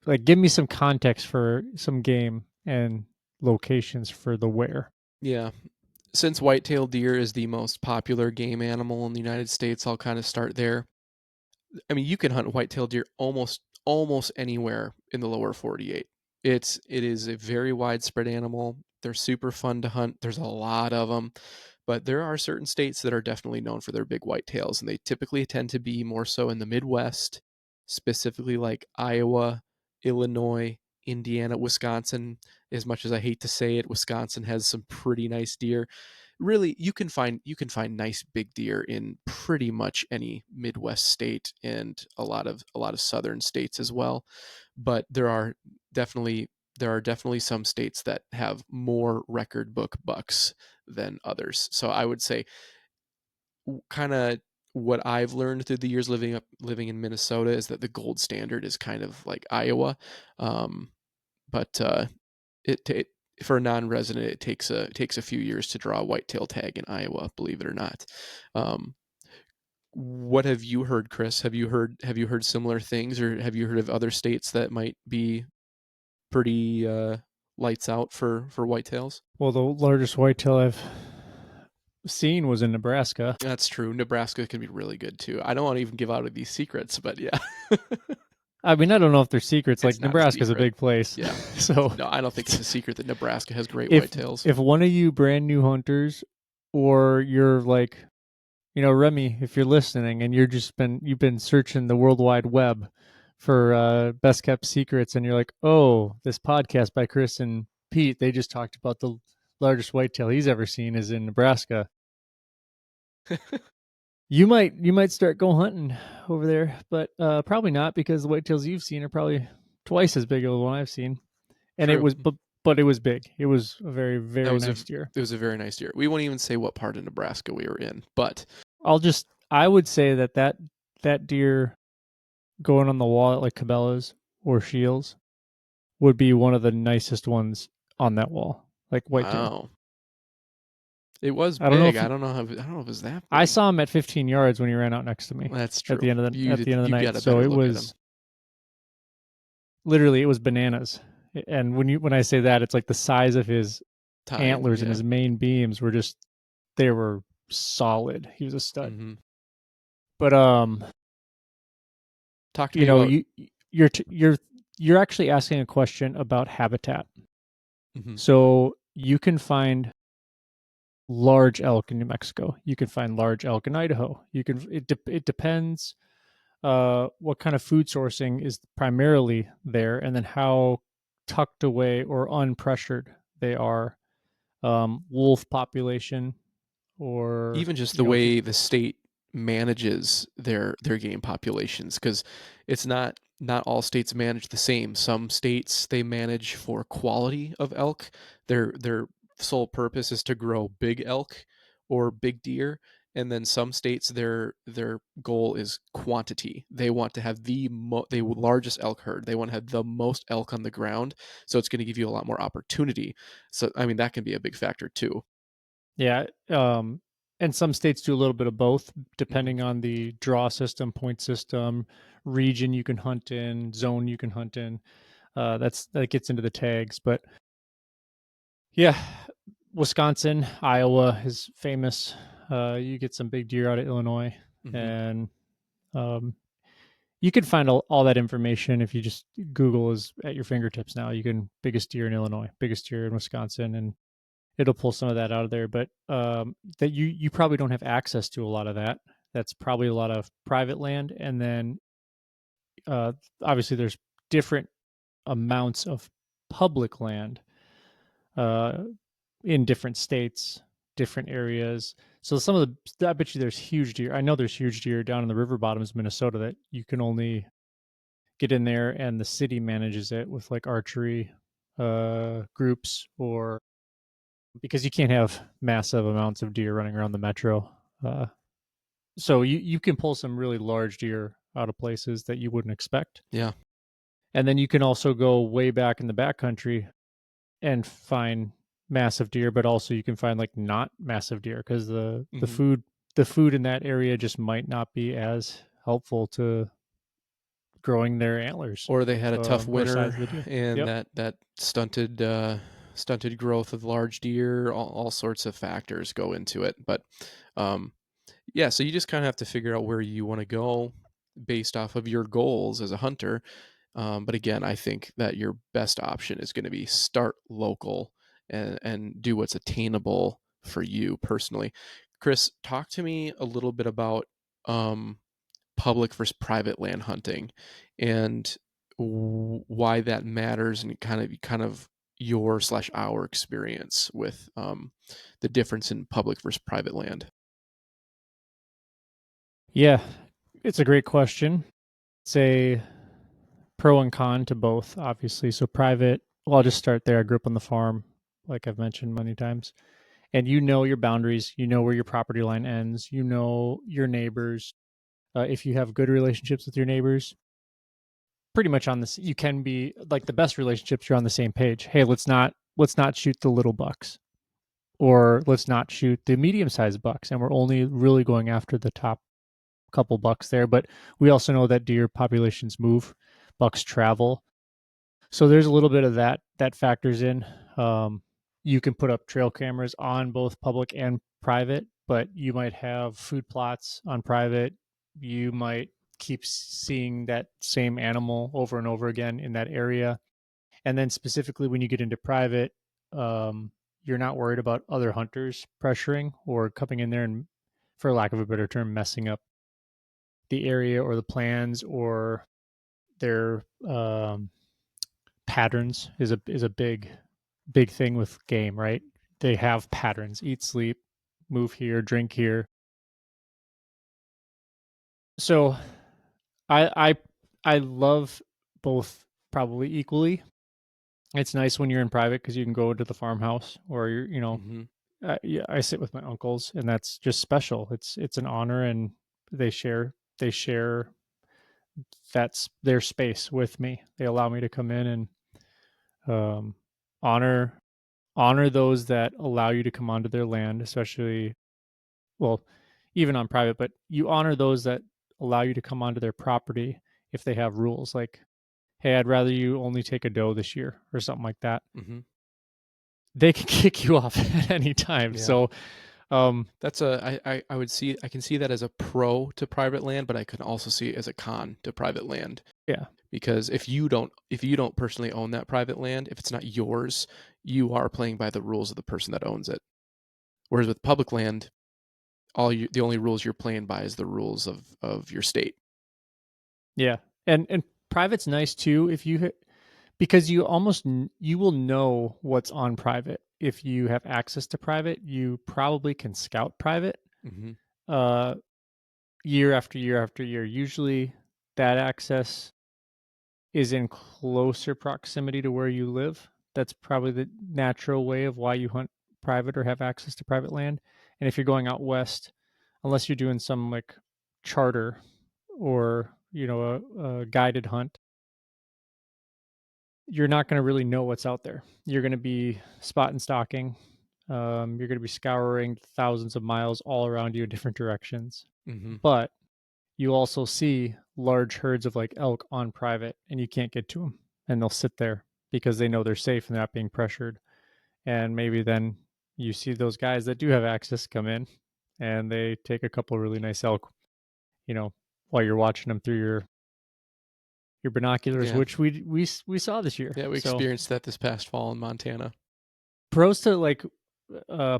Like, give me some context for some game and locations for the where. Yeah. Since white-tailed deer is the most popular game animal in the United States, I'll kind of start there. I mean, you can hunt white-tailed deer almost anywhere in the lower 48. It is a very widespread animal. They're super fun to hunt. There's a lot of them, but there are certain states that are definitely known for their big whitetails, and they typically tend to be more so in the Midwest, specifically like Iowa, Illinois, Indiana, Wisconsin. As much as I hate to say it, Wisconsin has some pretty nice deer. Really, you can find nice big deer in pretty much any Midwest state and a lot of southern states as well. But definitely there are definitely some states that have more record book bucks than others. So I would say kind of what I've learned through the years living in Minnesota is that the gold standard is kind of like Iowa. Um, but it for a non-resident, it takes a few years to draw a whitetail tag in Iowa, believe it or not. Um, what have you heard, Chris? Have you heard similar things, or have you heard of other states that might be pretty lights out for whitetails? Well, the largest whitetail I've seen was in Nebraska. That's true. Nebraska can be really good too. I don't want to even give out of these secrets, but yeah, I mean, I don't know if they're secrets. Like, it's not a Nebraska's a secret. big place, Yeah, so no, I don't think it's a secret that Nebraska has great if whitetails. if one of you brand new hunters, or you're like, Remy, if you're listening and you've been searching the World Wide Web for best kept secrets, and you're like, oh, this podcast by Chris and Pete, they just talked about the largest whitetail he's ever seen is in Nebraska. You might start go hunting over there, but probably not, because the whitetails you've seen are probably twice as big as the one I've seen. And it True. was, but it was big. It was a very That very was a nice deer. it was a very nice deer. We won't even say what part of Nebraska we were in, but I would say that deer going on the wall at like Cabela's or Shields would be one of the nicest ones on that wall, like whitetail. wow, it was I don't know big. if I you, don't know how I don't know if it was that I big. saw him at 15 yards when he ran out next to me That's at true. the end of You did. the You night. got a So better it look at him. was literally, it was bananas. And when I say that, it's like the size of his Tine, antlers and yeah. his main beams were just, they were solid. He was a stud. Hmm. But Talk to you me know, about. you you're t- you're actually asking a question about habitat. Hmm. So you can find large elk in New Mexico. You can find large elk in Idaho. It depends what kind of food sourcing is primarily there, and then how tucked away or unpressured they are. Wolf population, or Even just the if you, way the state manages their game populations, because it's not all states manage the same. Some states they manage for quality of elk. Their sole purpose is to grow big elk or big deer, and then some states their goal is quantity. They want to have the largest elk herd. They want to have the most elk on the ground, so it's going to give you a lot more opportunity. So I mean that can be a big factor too. yeah, and some states do a little bit of both, Hmm. depending on the draw system, point system, region you can hunt in, zone you can hunt in. That gets into the tags, but yeah, Wisconsin, Iowa is famous. You get some big deer out of Illinois, Hmm. and um, you can find all that information if you just Google is at your fingertips now. You can biggest deer in Illinois, biggest deer in Wisconsin, and it'll pull some of that out of there. But that you probably don't have access to a lot of that. That's probably a lot of private land, and then uh, obviously there's different amounts of public land uh, in different states, different areas. So some of the, I bet you there's huge deer. I know there's huge deer down in the river bottoms of Minnesota that you can only get in there, and the city manages it with like archery groups, or because you can't have massive amounts of deer running around the metro. Uh, so you can pull some really large deer out of places that you wouldn't expect. Yeah. And then you can also go way back in the backcountry and find massive deer, but also you can find like not massive deer because Mhm. the food in that area just might not be as helpful to growing their antlers Or they had a tough or winter size of the deer. and Yep. that stunted growth of large deer, all sorts of factors go into it. But um, yeah, so you just kind of have to figure out where you want to go based off of your goals as a hunter. But again, I think that your best option is going to be start local and do what's attainable for you personally. Chris, talk to me a little bit about um, public versus private land hunting and why that matters and kind of your slash our experience with the difference in public versus private land. Yeah, it's a great question. It's a pro and con to both, obviously. So private, well, I'll just start there. I grew up on the farm, like I've mentioned many times. And you know your boundaries, you know where your property line ends, you know your neighbors. If you have good relationships with your neighbors, pretty much on this, you can be like the best relationships. You're on the same page. Hey, let's not shoot the little bucks, or let's not shoot the medium sized bucks, and we're only really going after the top couple bucks there. But we also know that deer populations move, bucks travel, so there's a little bit of that factors in. Um, you can put up trail cameras on both public and private, but you might have food plots on private. You might keep seeing that same animal over and over again in that area. And then specifically when you get into private, um, you're not worried about other hunters pressuring or coming in there and, for lack of a better term, messing up the area or the plans or their patterns is a big thing with game, right? They have patterns: eat, sleep, move here, drink here. So I I love both probably equally. It's nice when you're in private because you can go to the farmhouse or Hmm. yeah, I sit with my uncles and that's just special. It's an honor, and they share that's their space with me. They allow me to come in and um, honor honor those that allow you to come onto their land, especially, well, even on private, but you honor those that allow you to come onto their property if they have rules like, hey, I'd rather you only take a doe this year or something like that. Hmm. They can kick you off at any time. Yeah. So, um, That's I would see I can see that as a pro to private land, but I can also see it as a con to private land yeah, because if you don't personally own that private land, if it's not yours, you are playing by the rules of the person that owns it. Whereas with public land, the only rules you're playing by is the rules of your state. yeah, and private's nice too if because you will know what's on private if you have access to private. You probably can scout private. Hmm. Uh, Year after year after year. Usually that access is in closer proximity to where you live. That's probably the natural way of why you hunt private or have access to private land. And if you're going out west, unless you're doing some like charter or, a guided hunt, you're not going to really know what's out there. You're going to be spot and stalking. You're going to be scouring thousands of miles all around you in different directions. Hmm. But you also see large herds of like elk on private and you can't get to them, and they'll sit there because they know they're safe and they're not being pressured. And maybe then you see those guys that do have access come in and they take a couple really nice elk, you know, while you're watching them through your binoculars, Yeah. which we saw this year. Yeah, we So experienced that this past fall in Montana. pros to like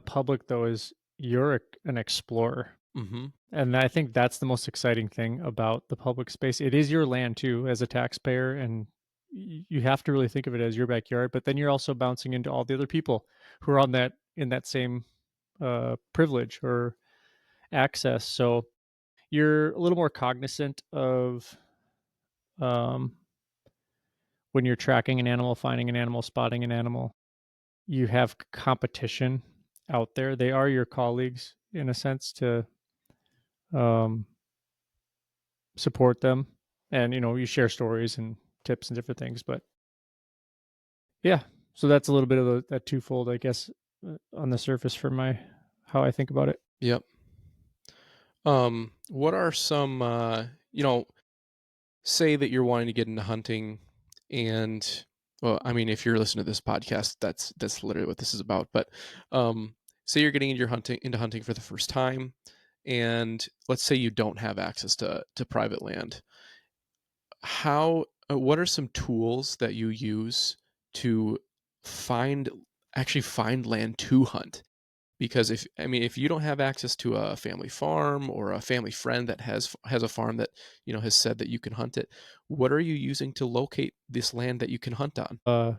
public though is you're an explorer. Hmm. And I think that's the most exciting thing about the public space. It is your land too as a taxpayer, and you have to really think of it as your backyard, but then you're also bouncing into all the other people who are on that in that same privilege or access. So you're a little more cognizant of um, when you're tracking an animal, finding an animal, spotting an animal. You have competition out there. They are your colleagues in a sense to um, support them, and you share stories and tips and different things. But yeah, so that's a little bit of that twofold, I guess, on the surface for my how I think about it. Yep. What are some, say that you're wanting to get into hunting and well, I mean, if you're listening to this podcast, that's literally what this is about. But um, say you're getting into hunting for the first time, and let's say you don't have access to private land. How what are some tools that you use to find find land to hunt? Because if you don't have access to a family farm or a family friend that has a farm that, has said that you can hunt it, what are you using to locate this land that you can hunt on?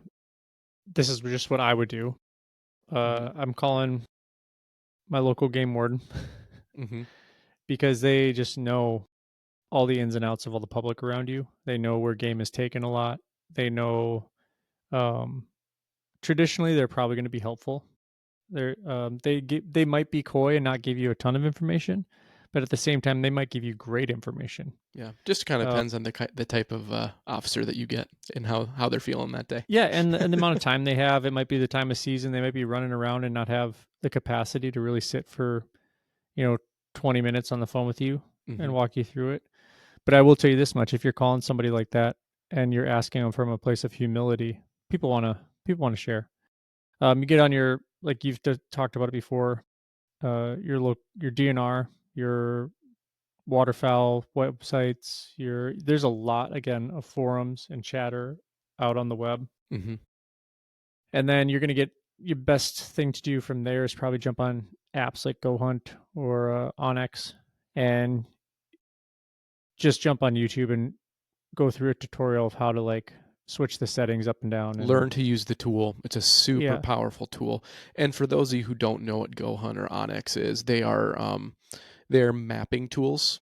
This is just what I would do. Mhm. I'm calling my local game warden Mhm. because they just know all the ins and outs of all the public around you. They know where game is taken a lot. They know um, traditionally they're probably going to be helpful. They might be coy and not give you a ton of information, but at the same time they might give you great information. Yeah, just kinda Uh, depends on the type of, officer that you get and how they're feeling that day. yeah, and the amount of time they have, it might be the time of season they might be running around and not have the capacity to really sit for, you know, 20 minutes on the phone with you and Mhm. walk you through it. But I will tell you this much, if you're calling somebody like that and you're asking them from a place of humility, people want to share. You get on your like you've talked about it before, your DNR, your waterfowl websites, there's a lot again of forums and chatter out on the web. Mhm. And then you're going to get your best thing to do from there is probably jump on apps like Go Hunt or Onyx and just jump on YouTube and go through a tutorial of how to like switch the settings up and down and Learn to use the tool. It's a super yeah, powerful tool, and for those of you who don't know what Go Hunt or Onyx is, they're mapping tools.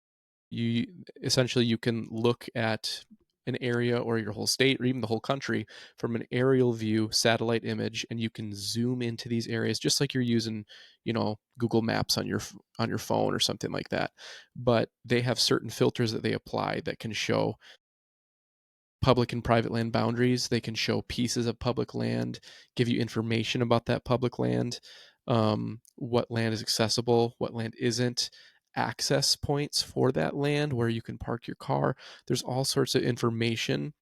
You essentially you can look at an area or your whole state or even the whole country from an aerial view satellite image, and you can zoom into these areas just like you're using Google Maps on on your phone or something like that. But they have certain filters that they apply that can show public and private land boundaries. They can show pieces of public land, give you information about that public land, what land is accessible, what land isn't, access points for that land where you can park your car. There's all sorts of information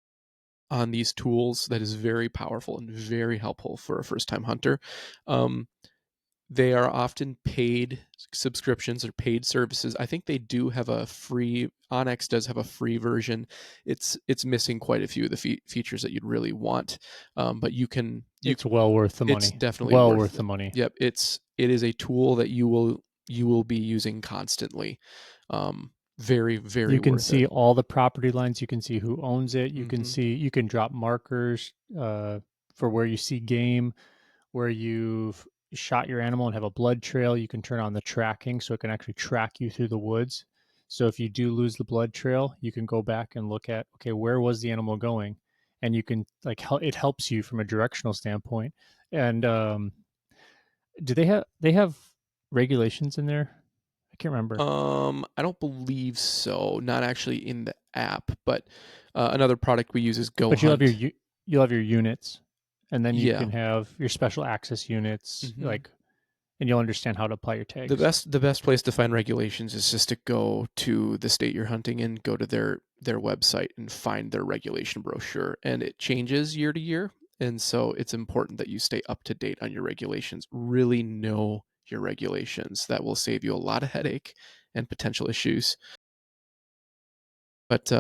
on these tools that is very powerful and very helpful for a first time hunter. Um, they are often paid subscriptions or paid services. I think they do have a free Onyx does have a free version. It's missing quite a few of the features that you'd really want, but you it's well worth the it's money. definitely Well worth worth the it. money. Yep, it is a tool that you will be using constantly. Very very You can worth it. see all the property lines, you can see who owns it, Hmm. you can drop markers for where you see game, where you've shot your animal and have a blood trail. You can turn on the tracking so it can actually track you through the woods. So if you do lose the blood trail, you can go back and look at, okay, where was the animal going? And you can like it helps you from a directional standpoint. And do they have regulations in there? I can't remember. I don't believe so. Not actually in the app, but another product we use is Go But Hunt. you'll have your units, and then you Yeah. can have your special access units, Hmm. like, and you'll understand how to apply your The tags. best place to find regulations is just to go to the state you're hunting in, go to their website and find their regulation brochure. And it changes year to year. And so it's important that you stay up to date on your regulations. Really know your regulations. That will save you a lot of headache and potential issues. But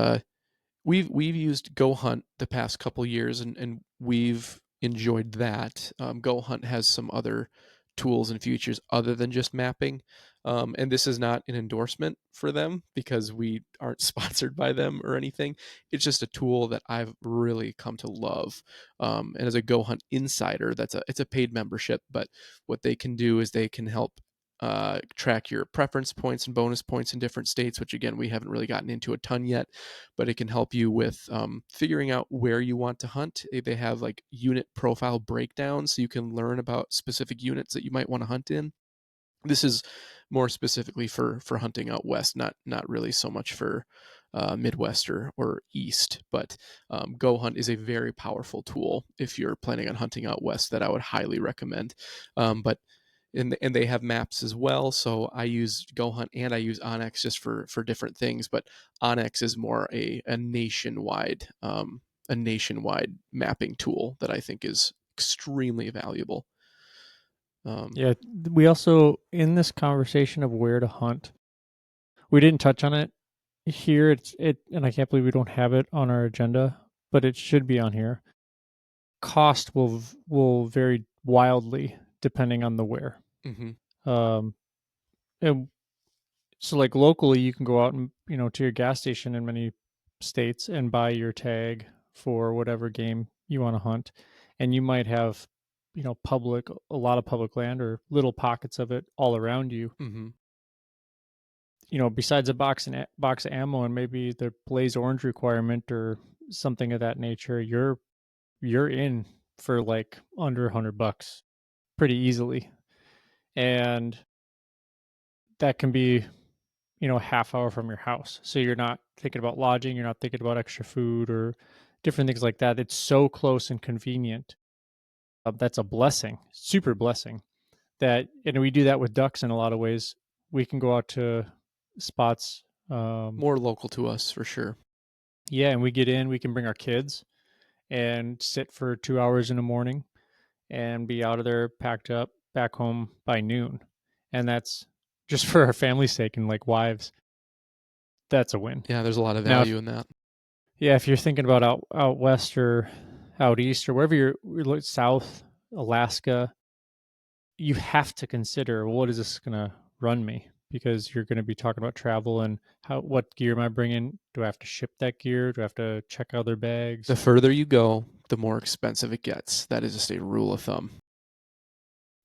we've used Go Hunt the past couple years, and we've enjoyed that. Go Hunt has some other tools and features other than just mapping. And this is not an endorsement for them because we aren't sponsored by them or anything. It's just a tool that I've really come to love. And as a Go Hunt Insider, it's a paid membership, but what they can do is they can help track your preference points and bonus points in different states, which again we haven't really gotten into a ton yet, but it can help you with figuring out where you want to hunt. They have like unit profile breakdowns, so you can learn about specific units that you might want to hunt in. This is more specifically for hunting out west, not really so much for Midwest or East. But Go Hunt is a very powerful tool if you're planning on hunting out west that I would highly recommend. But and they have maps as well. So I use Go Hunt and I use Onyx just for different things. But Onyx is more a nationwide mapping tool that I think is extremely valuable. Um, Yeah, we also in this conversation of where to hunt, we didn't touch on it here. And I can't believe we don't have it on our agenda, but it should be on here. Cost will vary wildly depending on the where. mhm, Um, and so like locally, you can go out and to your gas station in many states and buy your tag for whatever game you want to hunt, and you might have public a lot of public land or little pockets of it all around you. mhm. Besides a box of ammo and maybe the blaze orange requirement or something of that nature, you're in for like under $100 pretty easily, and that can be a half hour from your house. So you're not thinking about lodging, you're not thinking about extra food or different things like that. It's so close and convenient. That's a blessing, super blessing. And we do that with ducks in a lot of ways. We can go out to spots. More local to us for sure. Yeah, and we get in, we can bring our kids and sit for 2 hours in the morning and be out of there packed up back home by noon. And that's just for our family's sake and like wives. That's a win. Yeah, there's a lot of Now, value in that. yeah, if you're thinking about out west or out east or wherever south, Alaska, you have to consider what is this going to run me, because you're going to be talking about travel and what gear am I bringing? Do I have to ship that gear? Do I have to check other The bags? further you go, the more expensive it gets. That is just a rule of thumb.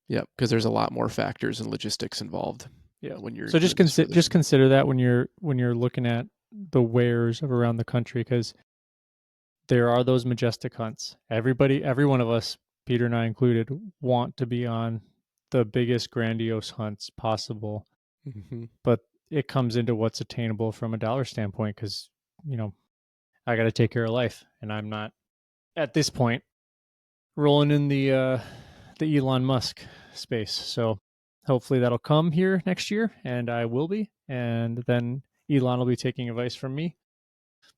Yep, because there's a lot more factors and logistics involved Yeah. when you're So just doing this further. consider that when you're looking at the wares of around the country, because there are those majestic hunts. Every one of us, Peter and I included, want to be on the biggest grandiose hunts possible, Hmm. but it comes into what's attainable from a dollar standpoint, because you know I got to take care of life, and I'm not at this point rolling in the Elon Musk space. So hopefully that'll come here next year, and I will be, and then Elon will be taking advice from me.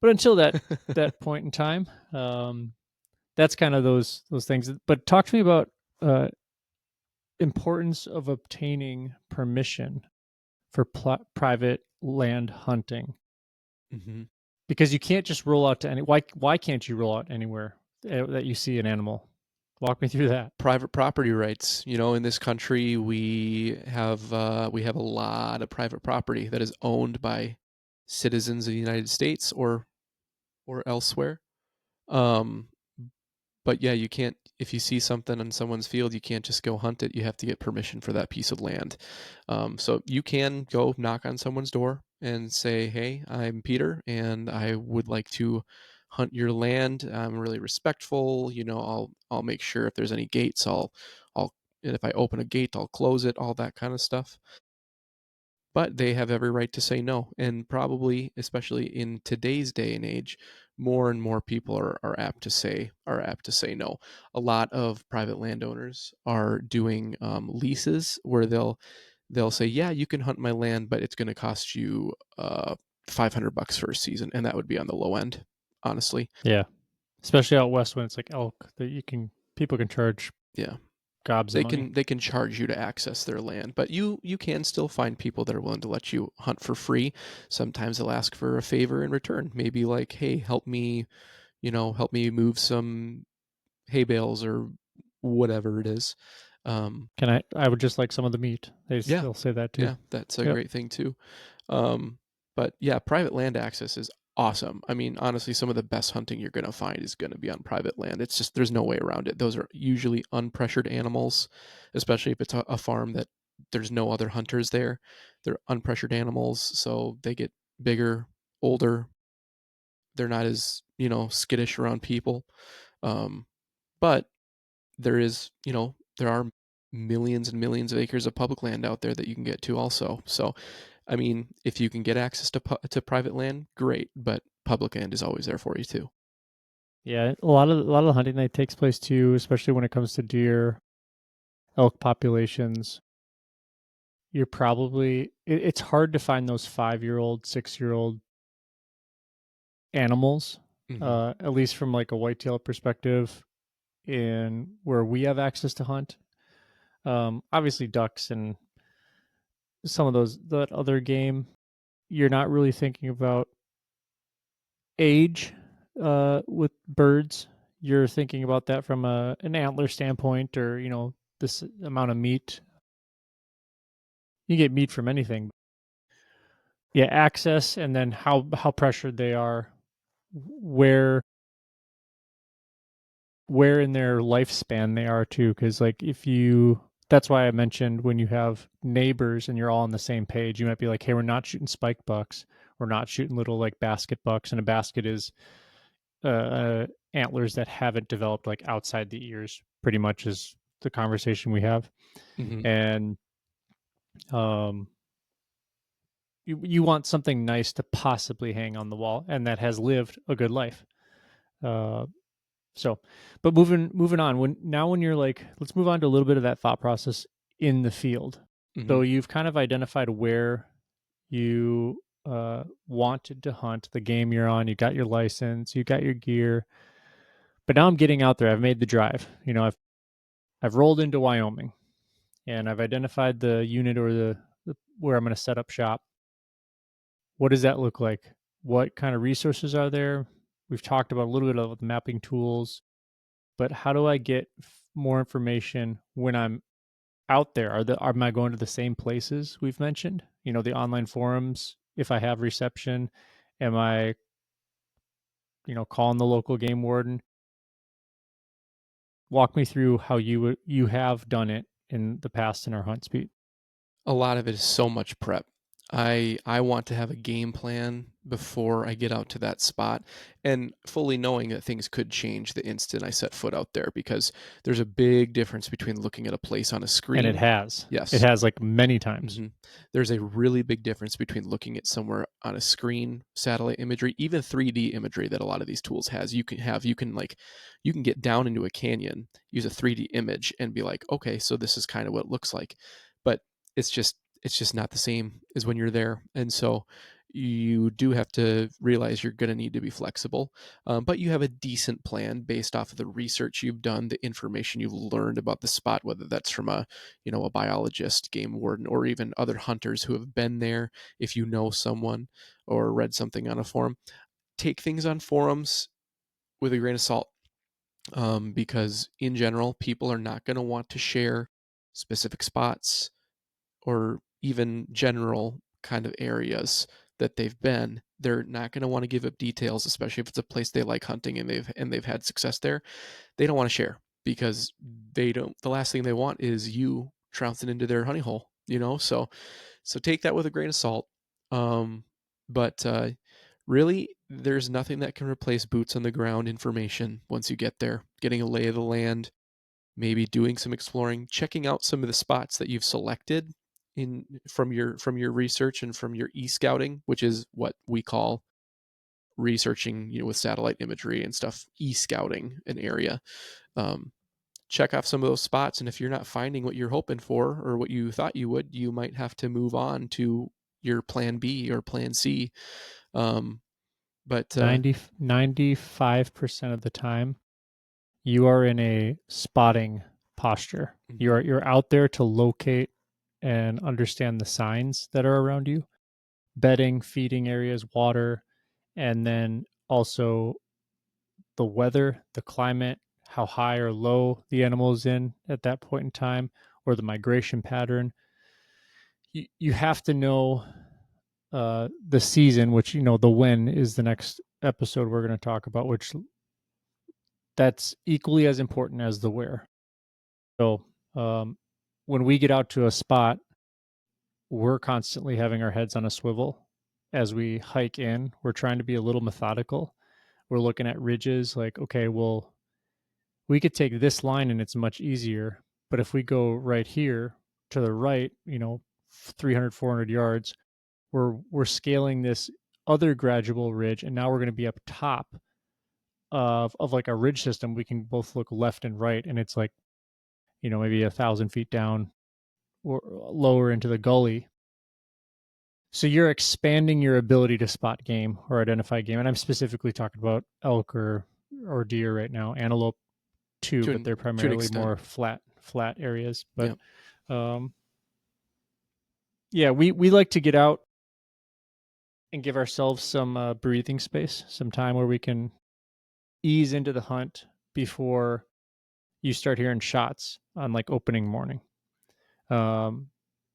But until that point in time, that's kind of those things. But talk to me about uh, importance of obtaining permission for private land hunting, Hmm. because you can't just roll out to any. Why can't you roll out anywhere that you see an animal? Walk me through that. Private property rights. In this country, we have a lot of private property that is owned by citizens of the United States or elsewhere. Um, but yeah, you can't, if you see something on someone's field, you can't just go hunt it. You have to get permission for that piece of land. So you can go knock on someone's door and say, "Hey, I'm Peter, and I would like to hunt your land. I'm really respectful. I'll make sure if there's any gates, I'll and if I open a gate, I'll close it. All that kind of stuff." But they have every right to say no. And probably, especially in today's day and age, more and more people are apt to say no. A lot of private landowners are doing leases where they'll say, yeah, you can hunt my land, but it's going to cost you $500 for a season, and that would be on the low end, honestly. Yeah, especially out west when it's like elk that people can charge Yeah. gobs of money. They can charge you to access their land, but you can still find people that are willing to let you hunt for free. Sometimes they'll ask for a favor in return, maybe like, hey, help me move some hay bales or whatever it is. I would just like some of the meat. Yeah, They'll say that too. yeah, that's a Yep. great thing too. Um, but yeah, private land access is awesome. I mean, honestly, some of the best hunting you're going to find is going to be on private land. It's just there's no way around it. Those are usually unpressured animals, especially if it's a farm that there's no other hunters there. They're unpressured animals, so they get bigger, older. They're not as, skittish around people. Um, but there are millions and millions of acres of public land out there that you can get to also. So, I mean, if you can get access to private land, great, but public land is always there for you too. Yeah, a lot of the hunting that takes place too, especially when it comes to deer, elk populations. It's hard to find those 5-year-old, 6-year-old animals, Mhm. at least from like a whitetail perspective, in where we have access to hunt. Obviously, ducks and some of those that other game, you're not really thinking about age with birds. You're thinking about that from an antler standpoint, or this amount of meat. You get meat from anything. Yeah, access, and then how pressured they are, where where in their lifespan they are too. Because like if you that's why I mentioned when you have neighbors and you're all on the same page, you might be like, hey, we're not shooting spike bucks, we're not shooting little like basket bucks, and a basket is antlers that haven't developed like outside the ears, pretty much is the conversation we have. Mhm. And um you want something nice to possibly hang on the wall and that has lived a good life. uh So, but moving on, when you're like, let's move on to a little bit of that thought process in the field. Mhm. So you've kind of identified where you wanted to hunt, the game you're on. You got your license, you got your gear, but now I'm getting out there. I've made the drive. I've rolled into Wyoming, and I've identified the unit or the where I'm going to set up shop. What does that look like? What kind of resources are there? We've talked about a little bit of the mapping tools, but how do I get more information when I'm out there? Am I going to the same places we've mentioned? The online forums. If I have reception, am I calling the local game warden? Walk me through how you have done it in the past in our hunt speed. A lot of it is so much prep. I want to have a game plan before I get out to that spot, and fully knowing that things could change the instant I set foot out there, because there's a big difference between looking at a place on a And it screen. has. It Yes. has like many times. Mhm. There's a really big difference between looking at somewhere on a screen, satellite imagery, even 3D imagery that a lot of these tools has. You can get down into a canyon, use a 3D image and be like, "Okay, so this is kind of what it looks like." But it's just not the same as when you're there. And so you do have to realize you're going to need to be flexible, but you have a decent plan based off of the research you've done, the information you've learned about the spot, whether that's from a biologist, game warden, or even other hunters who have been there. If you know someone or read something on a forum, take things on forums with a grain of salt, because in general, people are not going to want to share specific spots or even general kind of areas that they've been. They're not going to want to give up details, especially if it's a place they like hunting and they've had success there. They don't want to share because they don't. The last thing they want is you trouncing into their honey hole. So take that with a grain of salt. But really, there's nothing that can replace boots on the ground information once you get there. Getting a lay of the land, maybe doing some exploring, checking out some of the spots that you've selected in from your research and from your e-scouting, which is what we call researching, with satellite imagery and stuff, e-scouting an area. Um, Check off some of those spots, and if you're not finding what you're hoping for or what you thought you would, you might have to move on to your plan B or plan C. Um, but 95% of the time, you are in a spotting posture. mhm. You're out there to locate and understand the signs that are around you, bedding, feeding areas, water, and then also the weather, the climate, how high or low the animal is in at that point in time, or the migration pattern. You have to know the season, which the when is the next episode we're going to talk about, which that's equally as important as the where. So when we get out to a spot, we're constantly having our heads on a swivel as we hike in. We're trying to be a little methodical. We're looking at ridges like, okay, well, we could take this line and it's much easier. But if we go right here to the right, 300, 400 yards, we're scaling this other gradual ridge, and now we're going to be up top of like a ridge system. We can both look left and right, and it's like maybe 1,000 feet down or lower into the gully. So you're expanding your ability to spot game or identify game, and I'm specifically talking about elk or deer right now, antelope too, to but an they're to an primarily extent. more flat areas. But Yeah. um, yeah, we like to get out and give ourselves some breathing space, some time where we can ease into the hunt before you start hearing shots on like opening morning. Um,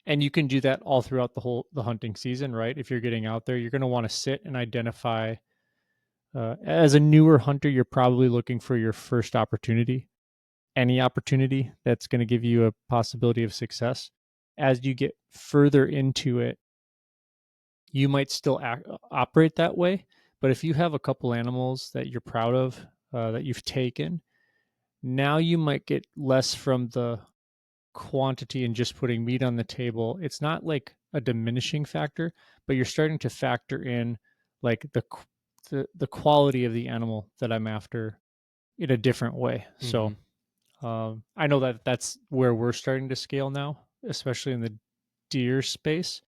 and you can do that all throughout the hunting season, right? If you're getting out there, you're going to want to sit and identify. As a newer hunter, you're probably looking for your first opportunity, any opportunity that's going to give you a possibility of success. As you get further into it, you might still operate that way. But if you have a couple animals that you're proud of, that you've taken, now you might get less from the quantity and just putting meat on the table. It's not like a diminishing factor, but you're starting to factor in like the quality of the animal that I'm after in a different way. So Mhm. I know that that's where we're starting to scale now, especially in the deer space.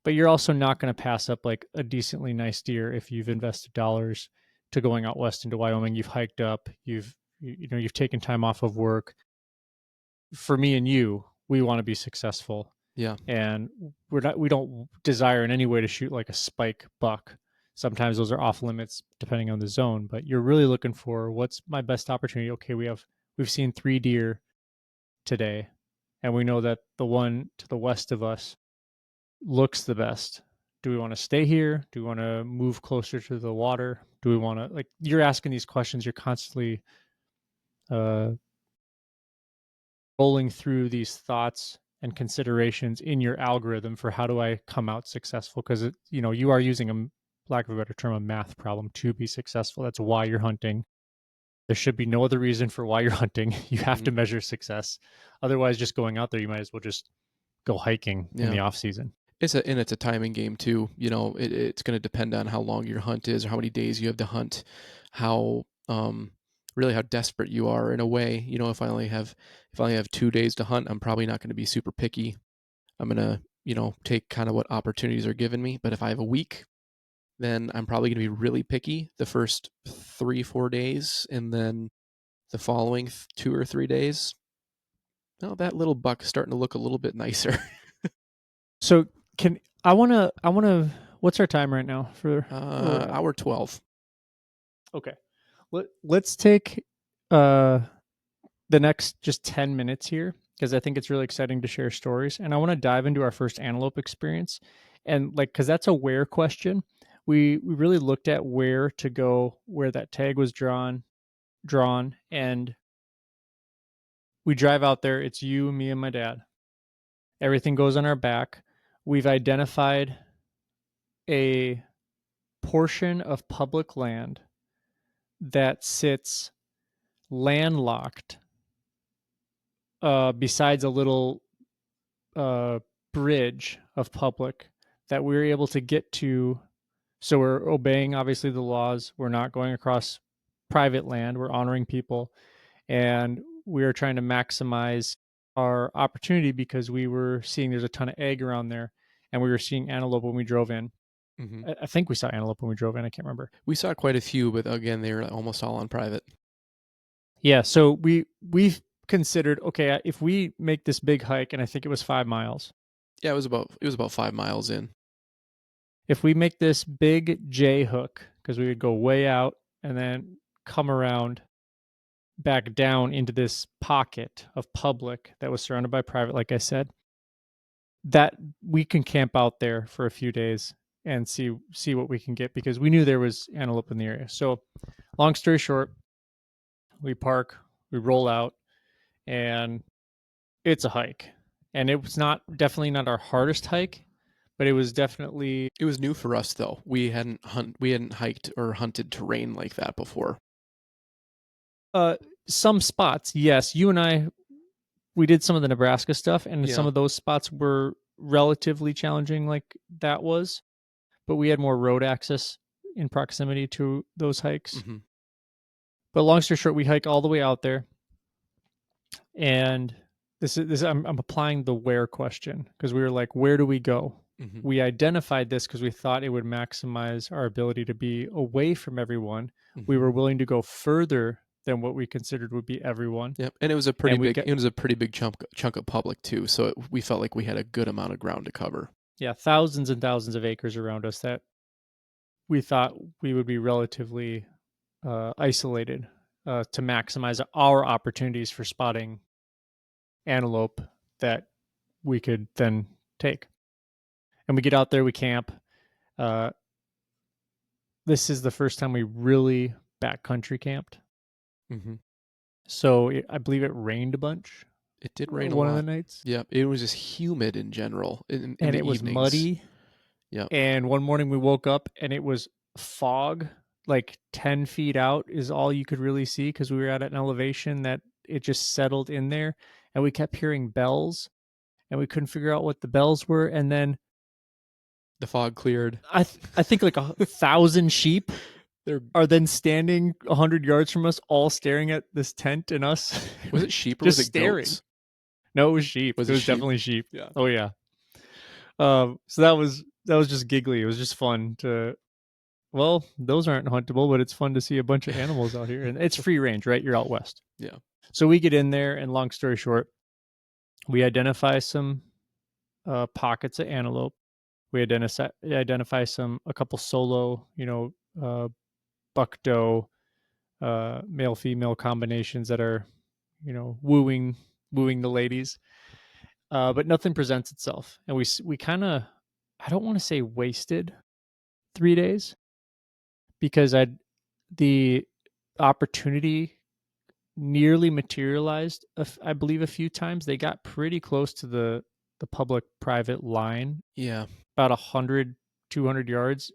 But you're also not going to pass up like a decently nice deer if you've invested dollars to going out west into Wyoming. You've hiked up. You've taken time off of work. For me and you, we want to be successful, Yeah. and we don't desire in any way to shoot like a spike buck. Sometimes those are off limits depending on the zone, but you're really looking for what's my best opportunity. Okay, we've seen 3 deer today, and we know that the one to the west of us looks the best. Do we want to stay here? Do we want to move closer to the water? Do we want to, like, you're asking these questions, you're constantly uh rolling through these thoughts and considerations in your algorithm for how do I come out successful, because you are using a lack of a better term, a math problem to be successful. That's why you're hunting. There should be no other reason for why you're hunting. You have to Mhm. measure success. Otherwise, just going out there, you might as well just go hiking in Yeah. the off season. It's a timing game too. It's going to depend on how long your hunt is, or how many days you have to hunt, how really how desperate you are in a way. If I only have 2 days to hunt, I'm probably not going to be super picky. I'm gonna take kind of what opportunities are given me. But if I have a week, then I'm probably going to be really picky the first 3 4 days, and then the following 2 or 3 days. Oh, that little buck is starting to look a little bit nicer. So can I want to what's our time right now for where we're at? Hour 12. Okay. Let's take uh the next just 10 minutes here because I think it's really exciting to share stories. And I want to dive into our first antelope experience. And like, because that's a where question. We really looked at where to go, where that tag was drawn, and we drive out there. It's you, me, and my dad. Everything goes on our back. We've identified a portion of public land that sits landlocked besides a little uh, bridge of public that we were able to get to. So we're obeying obviously the laws. We're not going across private land. We're honoring people, and we are trying to maximize our opportunity because we were seeing there's a ton of egg around there, and we were seeing antelope when we drove in. Hmm. I think we saw antelope when we drove in. I can't remember. We saw quite a few, but again, they were almost all on private. Yeah, so we've considered, okay, if we make this big hike, and I think it was 5 miles. Yeah, it was about 5 miles in. If we make this big J hook, because we would go way out and then come around, back down into this pocket of public that was surrounded by private, like I said, that we can camp out there for a few days and see what we can get because we knew there was antelope in the area. So, long story short, we park, we roll out, and it's a hike. And it was not definitely not our hardest hike, but it was definitely It was new for us though. We hadn't hiked or hunted terrain like that before. uh some spots. Yes, you and I we did some of the Nebraska stuff and some Yeah. of those spots were relatively challenging like that was, but we had more road access in proximity to those hikes. Hmm. But long story short, we hike all the way out there, and this I'm applying the where question because we were like, where do we go? Hmm. We identified this because we thought it would maximize our ability to be away from everyone. We Hmm. were willing to go further than what we considered would be everyone, Yep. And and we get it was a pretty big chunk of public too. So we felt like we had a good amount of ground to cover. yeah thousands and thousands of acres around us that we thought we would be relatively isolated to maximize our opportunities for spotting antelope that we could then take. And we get out there, we camp. Uh, this is the first time we really backcountry camped. Hmm. So I believe it rained a bunch It did rain a one of the lot. nights, Yep. It was just humid in general in and the it was evenings. muddy. Yep. And one morning we woke up and it was fog, like 10 feet out is all you could really see because we were at an elevation that it just settled in there. And we kept hearing bells and we couldn't figure out what the bells were. And then The fog cleared. I think like 1,000 sheep There are then standing 100 yards from us, all staring at this tent and us, was it sheep or was just it staring. goats? No, it was sheep. Was It it was sheep? definitely sheep. Yeah. Oh yeah. So that was just giggly. It was just fun to. Well, those aren't huntable, but it's fun to see a bunch of animals out here, and it's free range, right? You're out west. Yeah. So we get in there, and long story short, we identify some pockets of antelope. We identify a couple solo, buck doe, male female combinations that are, wooing the ladies. But nothing presents itself, and we kind of, I don't want to say wasted 3 days because the opportunity nearly materialized. I believe a few times they got pretty close to the public private line, Yeah. about 100, 200 yards.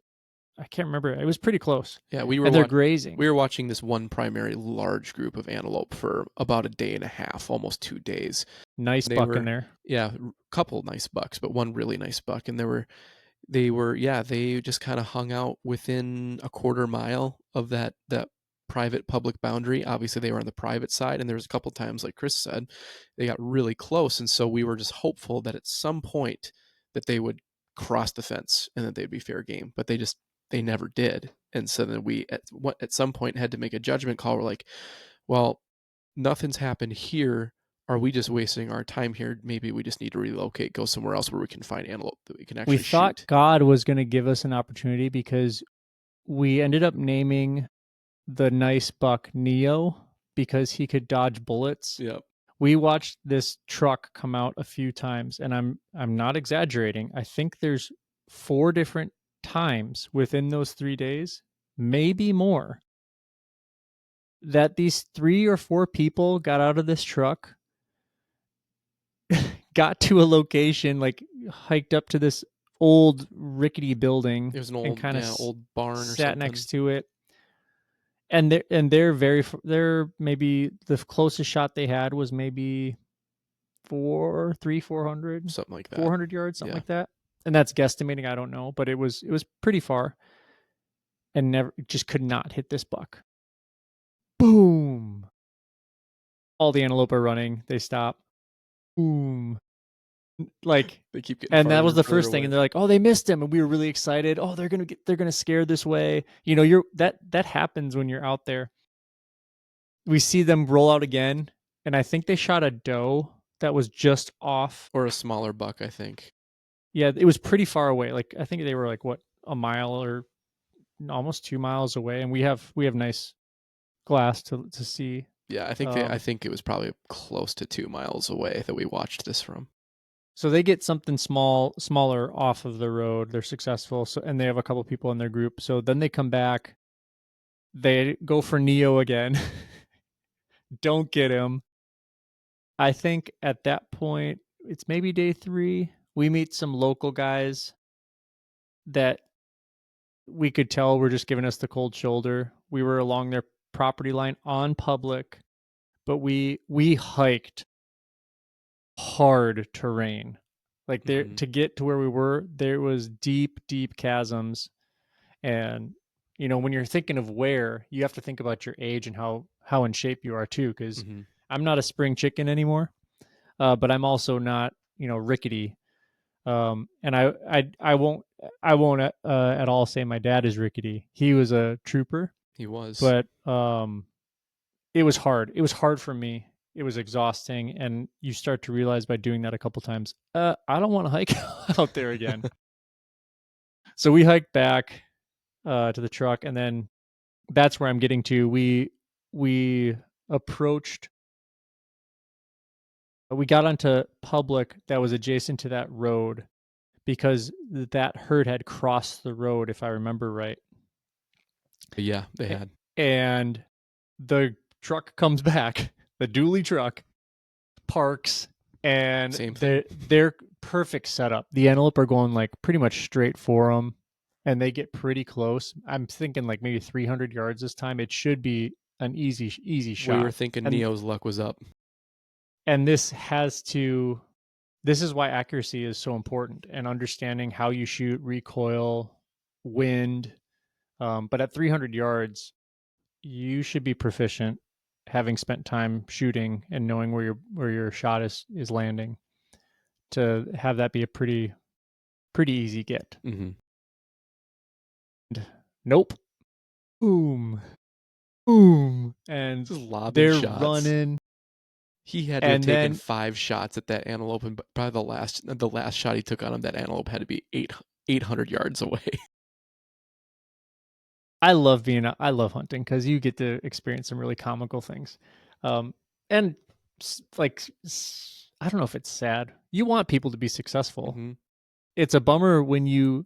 I can't remember. It was pretty close, Yeah, and they're grazing. we were watching this one primary large group of antelope for about a day and a half, almost 2 days. Nice They buck in were, there. yeah, couple nice bucks, but one really nice buck, and yeah, they just kind of hung out within a quarter mile of that private public boundary. Obviously, they were on the private side, and there was a couple times, like Chris said, they got really close, and so we were just hopeful that at some point that they would cross the fence and that they'd be fair game, but they never did. And so then we at some point had to make a judgment call. We're like, well, nothing's happened here. Are we just wasting our time here? Maybe we just need to relocate, go somewhere else where we can find antelope that we can We actually thought shoot. God was going to give us an opportunity because we ended up naming the nice buck Neo because he could dodge bullets. Yep. We watched this truck come out a few times, and I'm not exaggerating. I think there's 4 different times within those 3 days, maybe more, that these 3 or 4 people got out of this truck, got to a location, like hiked up to this old rickety building It was an and old, kind of yeah, old barn or sat something. next to it. And they're maybe the closest shot they had was maybe 400, Something like that. 400 yards, something Yeah. like that. And that's guesstimating. I don't know, but it was pretty far, and never just could not hit this buck. Boom! All the antelope are running. They stop. Boom! Like, They keep getting and that farther was and the further first thing. away. And they're like, "Oh, they missed him," and we were really excited. Oh, they're gonna scare this way. You're that happens when you're out there. We see them roll out again, and I think they shot a doe that was just off. Or a smaller buck, I think. Yeah, it was pretty far away. Like I think they were like what, a mile or almost 2 miles away, and we have nice glass to see. Yeah, I Um, think it was probably close to 2 miles away that we watched this from. so they get something smaller off of the road. They're successful. So and they have a couple people in their group. So then they come back. They go for Neo again. Don't get him. I think at that point, it's maybe day 3. We meet some local guys that we could tell were just giving us the cold shoulder. We were along their property line on public, but we hiked hard terrain. Like there Mhm. to get to where we were, there was deep, deep chasms. And when you're thinking of where, you have to think about your age and how in shape you are too. Because Mhm. I'm not a spring chicken anymore, but I'm also not rickety. And I won't at all say my dad is rickety. He was a trooper, He was. but it was hard. It was hard for me. It was exhausting, and you start to realize by doing that a couple times, I don't want to hike out there again. So we hiked back to the truck, and then that's where I'm getting to. We approached. We got onto public that was adjacent to that road because that herd had crossed the road, if I remember right. Yeah, they had. And the truck comes back, the dually truck parks, and Same thing. they're perfect setup. The antelope are going like pretty much straight for them, and they get pretty close. I'm thinking like maybe 300 yards this time. It should be an easy We were shot. thinking And Neo's luck was up. this is why accuracy is so important and understanding how you shoot, recoil, wind. But at 300 yards, you should be proficient, having spent time shooting and knowing where your shot is landing, to have that be a pretty easy get. Mhm. And nope. Boom. Boom. And Just lobbing they're shots. running. He had to have And taken then 5 shots at that antelope, and probably the last shot he took on him, that antelope had to be 800 yards away. I love hunting because you get to experience some really comical things. And like, I don't know if it's sad. You want people to be successful. Mhm. It's a bummer when you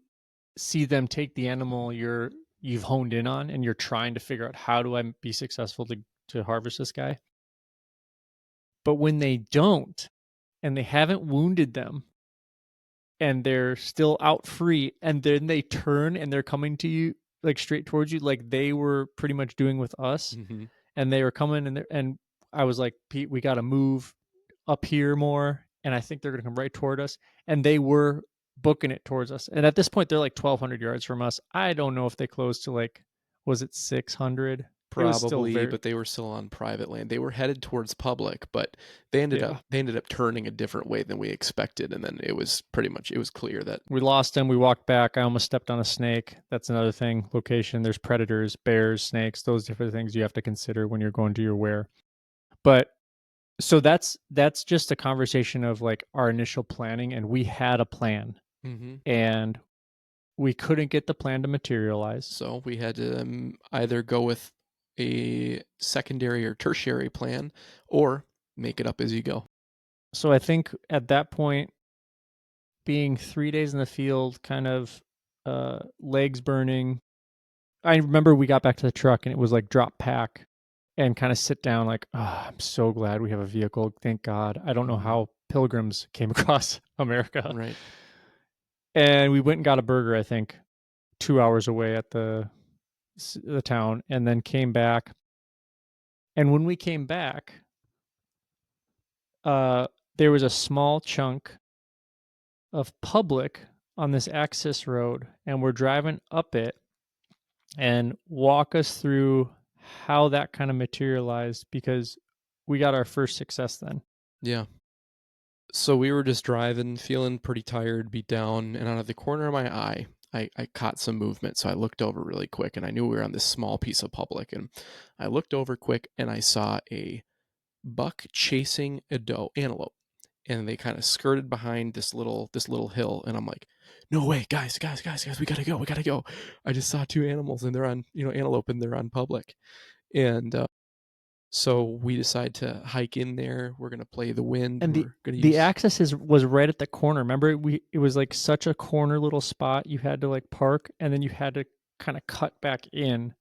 see them take the animal you've honed in on and you're trying to figure out how do I be successful to harvest this guy. But when they don't and they haven't wounded them and they're still out free and then they turn and they're coming to you like straight towards you like they were pretty much doing with us, Mhm. and they were coming and I was like, Pete, we got to move up here more, and I think they're going to come right toward us, and they were booking it towards us. And at this point they're like 1200 yards from us. I don't know if they closed to like, was it 600? It was still Probably, very, but they were still on private land. They were headed towards public, but yeah. they ended up turning a different way than we expected, and then it was clear that We lost him. We walked back. I almost stepped on a snake. That's another thing. Location. There's predators, bears, snakes, those different things you have to consider when you're going to your where. But so that's just a conversation of like our initial planning, and we had a plan, Mhm. and we couldn't get the plan to materialize. So we had to either go with a secondary or tertiary plan or make it up as you go. So I think at that point, being 3 days in the field, kind of legs burning. I remember we got back to the truck and it was like drop pack and kind of sit down like, oh, I'm so glad we have a vehicle. Thank God. I don't know Mhm. how pilgrims came across America. Right. And we went and got a burger, I think, 2 hours away at the town, and then came back. And when we came back, uh, there was a small chunk of public on this access road, and we're driving up it, and walk us through how that kind of materialized, because we got our first success then. Yeah. So we were just driving, feeling pretty tired, beat down, and out of the corner of my eye, I caught some movement. So I looked over really quick, and I knew we were on this small piece of public. And I looked over quick, and I saw a buck chasing a doe antelope, and they kind of skirted behind this little hill. And I'm like, no way, guys, we gotta go, we gotta go. I just saw 2 animals, and they're on antelope, and they're on public. And So we decide to hike in there. We're gonna play the wind. And We're gonna the use access was right at the corner. Remember, we it was like such a corner little spot. You had to like park, and then you had to kind of cut back in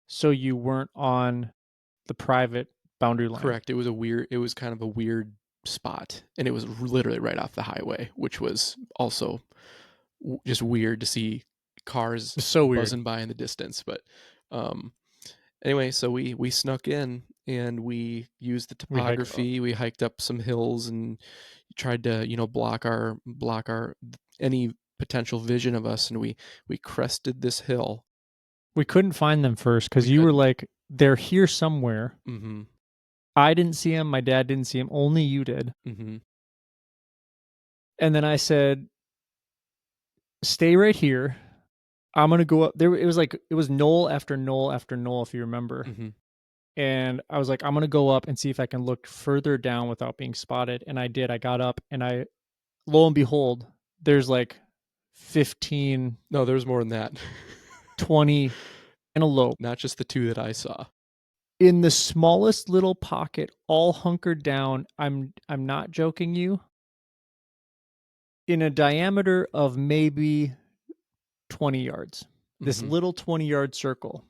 so you weren't on the private boundary line. correct. It was kind of a weird spot, and it was literally right off the highway, which was also just weird to see cars It's so weird. buzzing by in the distance. But um, anyway, so we snuck in and we used the We hiked up. topography. We hiked up some hills and tried to block our any potential vision of us, and we crested this hill. We couldn't find them first We because you were couldn't. like, they're here somewhere. Mm-hmm. I didn't see him. My dad didn't see him. Only you did. Mm-hmm. And then I said, stay right here. I'm gonna go up there. It was like it was knoll after knoll after knoll, if you remember. Mm-hmm. And I was like, I'm gonna go up and see if I can look further down without being spotted. And I did. I got up and lo and behold, there's like 15, No, there's more than that. 20 antelope Not just the two that I saw. in the smallest little pocket, all hunkered down. I'm not joking you. In a diameter of maybe 20 yards. This Mm-hmm. little 20-yard circle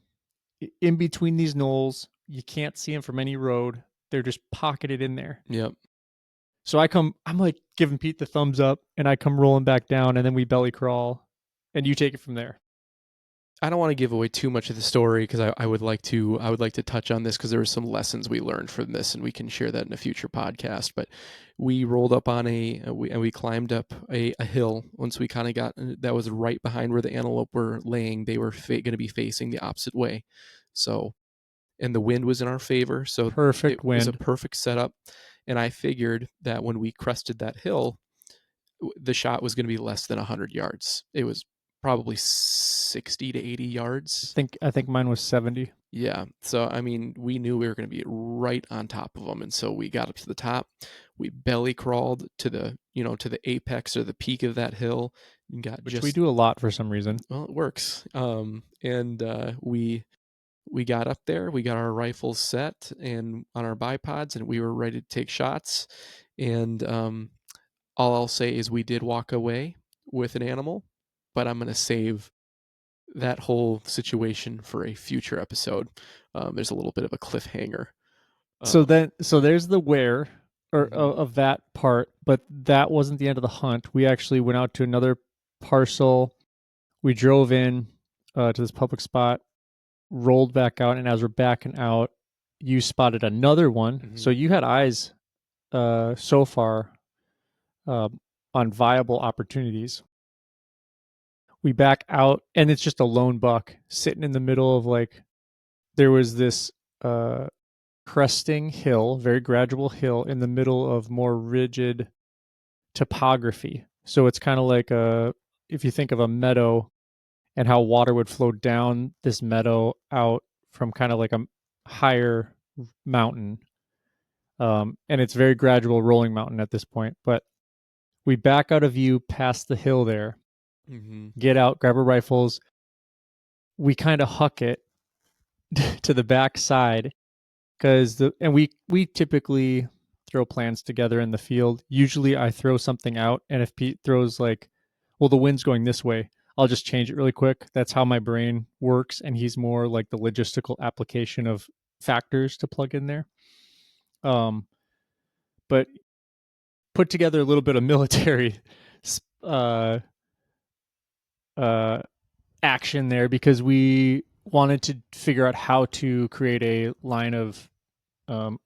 in between these knolls. You can't see them from any road. They're just pocketed in there. Yep. So I'm like giving Pete the thumbs up, and I come rolling back down, and then we belly crawl, and you take it from there. I don't want to give away too much of the story because I would like to touch on this because there were some lessons we learned from this, and we can share that in a future podcast. But we rolled up on we climbed up a hill. Once we kind of got that was right behind where the antelope were laying. They were going to be facing the opposite way, so and the wind was in our favor, so it Perfect was a wind. perfect setup. And I figured that when we crested that hill, the shot was going to be less than 100 yards. It was probably 60 to 80 yards. I think mine was 70. Yeah. So, I mean, we knew we were going to be right on top of them. And so we got up to the top. We belly crawled to to the apex or the peak of that hill and got Which we just, do a lot for some reason. well, it works. And we got up there, we got our rifles set and on our bipods, and we were ready to take shots. And all I'll say is we did walk away with an animal, but I'm going to save that whole situation for a future episode. There's a little bit of a cliffhanger. Um, So there's the where or mhm, of that part, but that wasn't the end of the hunt. We actually went out to another parcel. We drove in to this public spot, rolled back out, and as we're backing out, you spotted another one. So mhm, you had eyes so far uh, on viable opportunities. We back out, and it's just a lone buck sitting in the middle of like there was this uh, cresting hill, very gradual hill in the middle of more rigid topography. So it's kind of like a if you think of a meadow and how water would flow down this meadow out from kind of like a higher mountain. And it's very gradual rolling mountain at this point. But we back out of view past the hill there, mhm, get out, grab our rifles. We kind of huck it to the back side because we typically throw plans together in the field. Usually I throw something out, and if Pete throws like, well, the wind's going this way, I'll just change it really quick. That's how my brain works, and he's more like the logistical application of factors to plug in there. Um, but put together a little bit of military uh, uh, action there because we wanted to figure out how to create a line of um,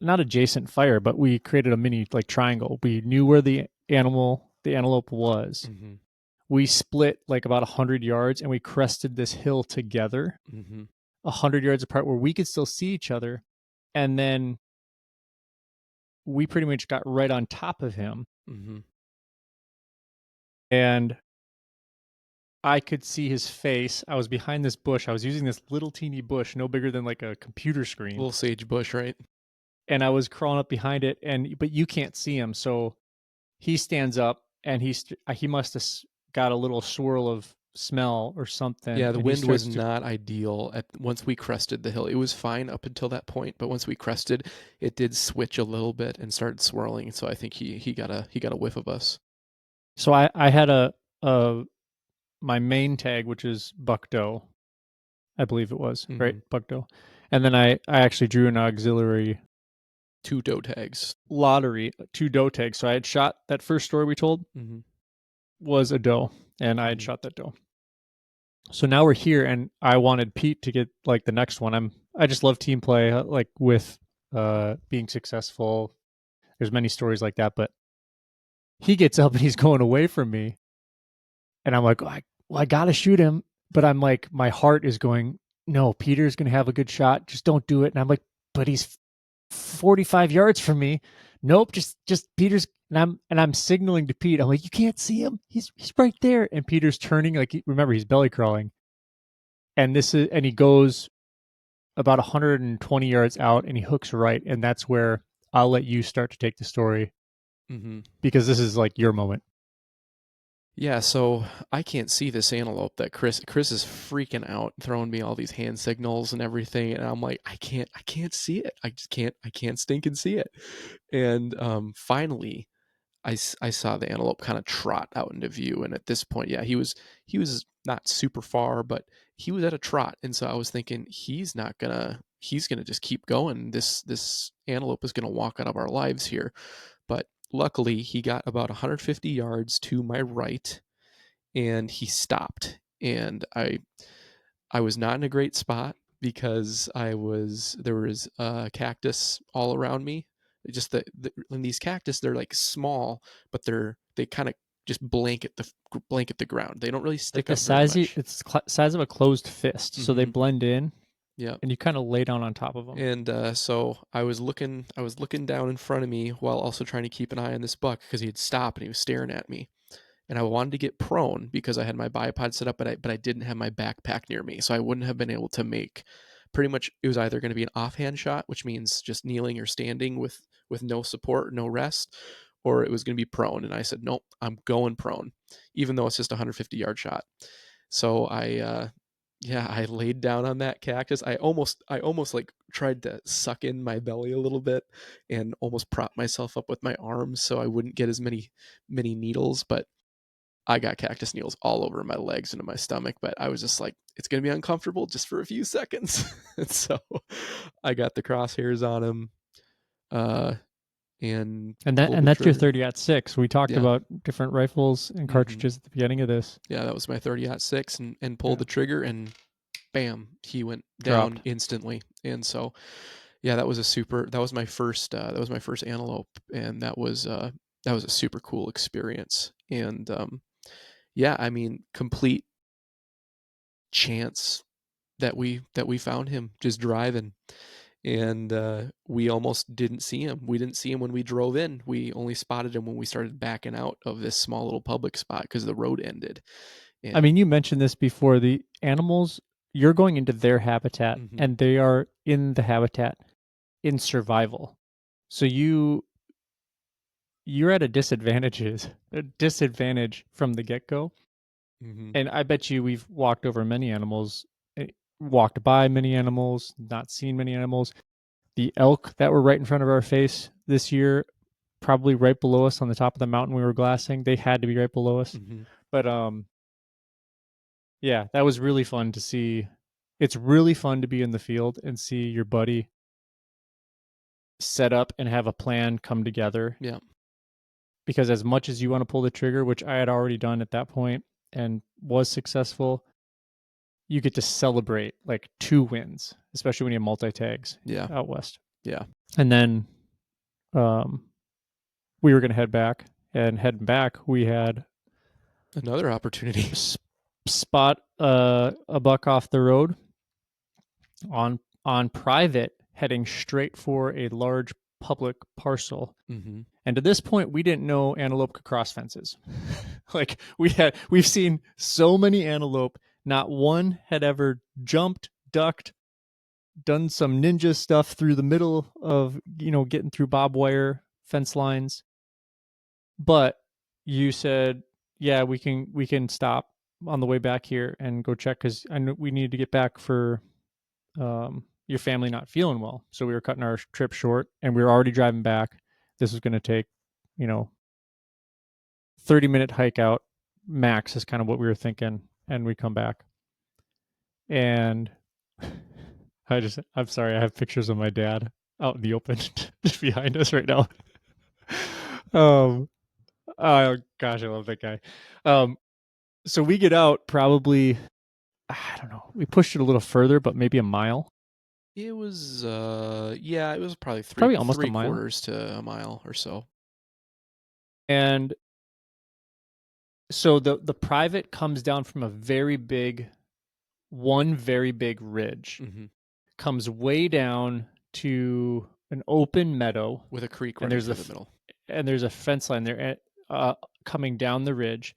not adjacent fire, but we created a mini like triangle. We knew where the antelope was. mhm, We split like about 100 yards, and we crested this hill together, mhm, 100 yards apart, where we could still see each other. And then we pretty much got right on top of him, mhm. and I could see his face. I was behind this bush. I was using this little teeny bush, no bigger than like a computer screen, Little sage bush, right? and I was crawling up behind it. And but you can't see him, so he stands up, and he must have got a little swirl of smell or something, Yeah, the and he wind was starts to. not ideal at once we crested the hill. It was fine up until that point, but once we crested, it did switch a little bit and started swirling. So I think he got a whiff of us. So I had a my main tag, which is buck doe, I believe it was right, Hmm. buck doe, and then I actually drew an auxiliary Two doe tags. lottery, two doe tags. So I had shot that first story we told Hmm. was a doe, and I had Hmm. shot that doe. So now we're here, and I wanted Pete to get like the next one. I just love team play, like with being successful. There's many stories like that, but he gets up and he's going away from me, and I'm like, well, I gotta shoot him, but I'm like, my heart is going, no, Peter's gonna have a good shot. Just don't do it. And I'm like, but he's 45 yards from me. Nope, just Peter's. And I'm signaling to Pete. I'm like, you can't see him. He's right there. And Peter's turning. Like, remember, he's belly crawling. And he goes about 120 yards out, and he hooks right. And that's where I'll let you start to take the story, Hmm. because this is like your moment. Yeah, so I can't see this antelope that Chris is freaking out, throwing me all these hand signals and everything, and I'm like, I can't see it. I can't stink and see it. And finally, I saw the antelope kind of trot out into view, and at this point, yeah, he was not super far, but he was at a trot, and so I was thinking he's gonna just keep going. This antelope is gonna walk out of our lives here, but luckily he got about 150 yards to my right, and he stopped, and I was not in a great spot because there was cactus all around me. Just and these cactus, they're like small, but they kind of just blanket the ground. They don't really Like stick the up very size, much. it's size of a closed fist, so they Mm-hmm. blend in, Yeah. and you kind of lay down on top of them. And so I was looking down in front of me while also trying to keep an eye on this buck because he had stopped and he was staring at me, and I wanted to get prone because I had my bipod set up, but I didn't have my backpack near me, so I wouldn't have been able to make. Pretty much, it was either going to be an offhand shot, which means just kneeling or standing with no support, no rest, or it was going to be prone. And I said, nope, I'm going prone, even though it's just a 150-yard shot. So yeah, I laid down on that cactus. I almost like tried to suck in my belly a little bit and almost prop myself up with my arms so I wouldn't get as many needles, but I got cactus needles all over my legs and in my stomach, but I was just like, it's going to be uncomfortable just for a few seconds. And so I got the crosshairs on him uh, and And that pulled and the that's your trigger. 30-06. We talked Yeah. about different rifles and Hmm. cartridges at the beginning of this. Yeah, that was my 30-06 and pulled Yeah, the trigger, and bam, he went down dropped. instantly. And so, yeah, that was my first antelope, and that was a super cool experience. And yeah, I mean, complete chance that we found him just driving, and we almost didn't see him. We didn't see him when we drove in. We only spotted him when we started backing out of this small little public spot because the road ended. I And mean, you mentioned this before. The animals, you're going into their habitat, mhm, and they are in the habitat in survival. So you're at a disadvantage from the get go. mhm, And I bet you we've walked over many animals, walked by many animals, not seen many animals. The elk that were right in front of our face this year, probably right below us on the top of the mountain we were glassing. They had to be right below us. mhm, But yeah, that was really fun to see. It's really fun to be in the field and see your buddy set up and have a plan come together. yeah, Because as much as you want to pull the trigger, which I had already done at that point and was successful, you get to celebrate like two wins, especially when you have multi tags yeah, out west. yeah. And then um, we were going to head back, and heading back, we had Another opportunity. spot a buck off the road on private, heading straight for a large public parcel. Hmm. And to this point, we didn't know antelope could cross fences. Like we've seen so many antelope, not one had ever jumped, ducked, done some ninja stuff through the middle of, getting through barbed wire fence lines. But you said, yeah, we can stop. on the way back here and go check because I know we needed to get back for your family not feeling well. So we were cutting our trip short, and we were already driving back. This was going to take, you know, 30-minute hike out max is kind of what we were thinking, and we come back and I'm sorry, I have pictures of my dad out in the open just behind us right now. um oh gosh, I love that guy. um so we get out probably, I don't know, we pushed it a little further, but maybe a mile, It was, yeah, it was probably three probably almost a three mile. quarters to a mile or so. And so the private comes down from a very big, one very big ridge, Mhm. comes way down to an open meadow, With a creek and running through the middle. there's a fence line there, coming down the ridge,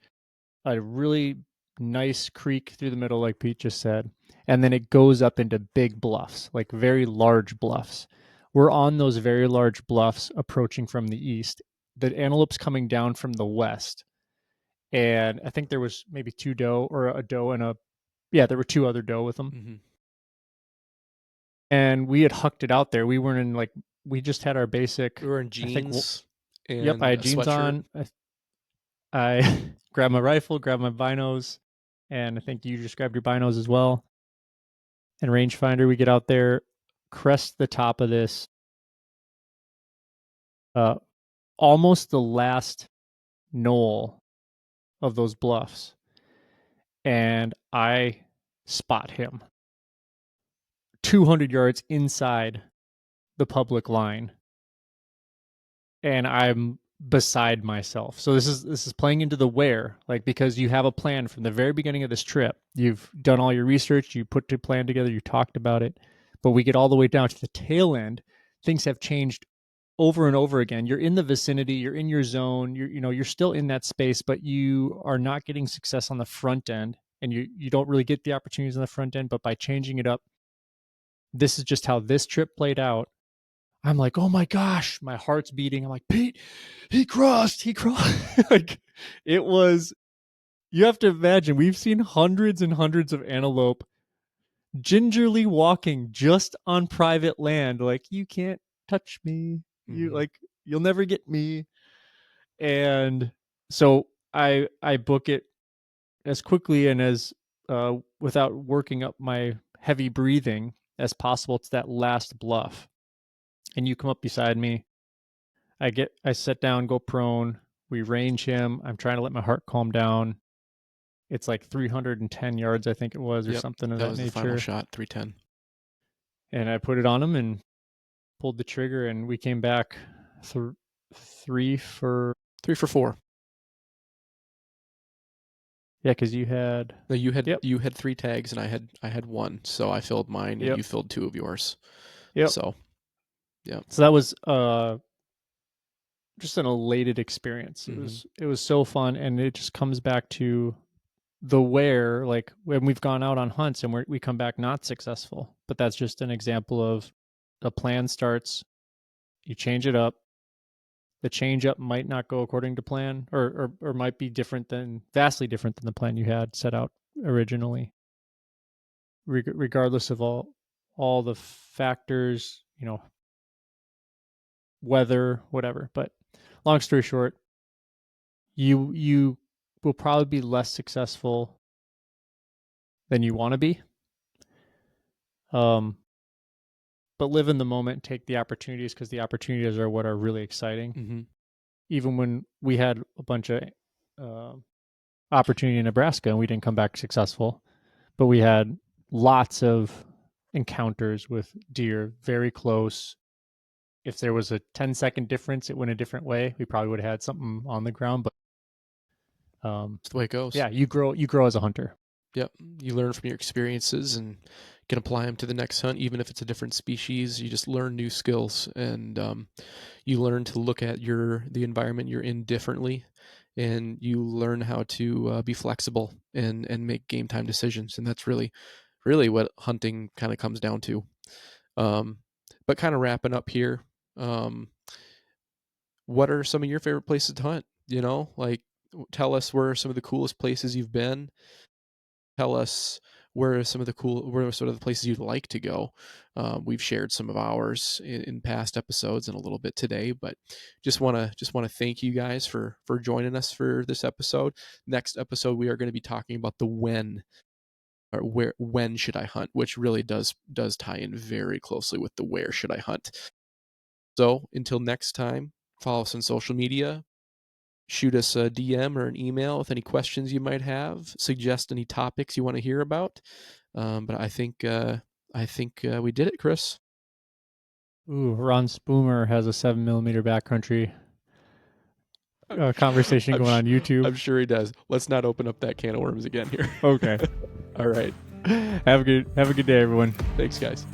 a really nice creek through the middle, like Pete just said, and then it goes up into big bluffs, like very large bluffs. We're on those very large bluffs approaching from the east. The antelope's coming down from the west, and I think there was maybe two doe, or a doe and a, yeah, there were two other doe with them, Mhm. and we had hucked it out there. We weren't in, like, we just had our basic. We were in I think. jeans Yep, I and had a jeans sweatshirt. on. I grabbed my rifle, grabbed my binos, and I think you just grabbed your binos as well. And rangefinder, we get out there, crest the top of this, uh, almost the last knoll of those bluffs, and I spot him 200 yards inside the public line, and I'm beside myself. So this is playing into the where, like, because you have a plan from the very beginning of this trip. You've done all your research, you put the plan together, you talked about it, but we get all the way down to the tail end. Things have changed over and over again. You're in the vicinity, you're in your zone, you're still in that space, but you are not getting success on the front end, and you don't really get the opportunities on the front end. But by changing it up, this is just how this trip played out. I'm like, oh my gosh, my heart's beating. I'm like, Pete, he crossed. Like, it was, you have to imagine, we've seen hundreds and hundreds of antelope gingerly walking just on private land. Like, you can't touch me. Mhm. You'll never get me. And so I book it as quickly and as, without working up my heavy breathing as possible to that last bluff. And you come up beside me. I sit down, go prone. We range him. I'm trying to let my heart calm down. It's like 310 yards, I think it was, or Yep, something of that that was the final nature. shot, 310. And I put it on him and pulled the trigger, and we came back th- three for, 3 for 4. yeah, because you had, No, you had yep, you had 3 tags and I had 1, so I filled mine and yep, you filled 2 of yours. yep. So, yeah. So that was just an elated experience. It Mhm. was it was so fun, and it just comes back to the where, like, when we've gone out on hunts and we come back not successful. But that's just an example of a plan starts, you change it up. The change up might not go according to plan, or might be vastly different than the plan you had set out originally. Regardless of all the factors, weather, whatever. But long story short, you will probably be less successful than you want to be. Um, but live in the moment, take the opportunities, because the opportunities are what are really exciting. Mhm. Even when we had a bunch of uh, opportunity in Nebraska and we didn't come back successful, but we had lots of encounters with deer very close. If there was a 10-second difference, it went a different way. We probably would have had something on the ground. But It's the way it goes. yeah, you grow as a hunter. Yep. You learn from your experiences and can apply them to the next hunt, even if it's a different species. You just learn new skills, and you learn to look at the environment you're in differently, and you learn how to be flexible and make game time decisions. And that's really what hunting kind of comes down to. Um, but kind of wrapping up here, um, what are some of your favorite places to hunt? Like, tell us where some of the coolest places you've been. tell us where are sort of the places you'd like to go. We've shared some of ours in past episodes and a little bit today, but just want to thank you guys for joining us for this episode. Next episode, we are going to be talking about the when, or when should I hunt, which really does tie in very closely with the where should I hunt. So until next time, follow us on social media. Shoot us a DM or an email with any questions you might have. Suggest any topics you want to hear about. But I think we did it, Chris. Ooh, Ron Spoomer has a 7 millimeter backcountry conversation I'm going sh- on YouTube. I'm sure he does. Let's not open up that can of worms again here. Okay. All right. Have a good day, everyone. Thanks, guys.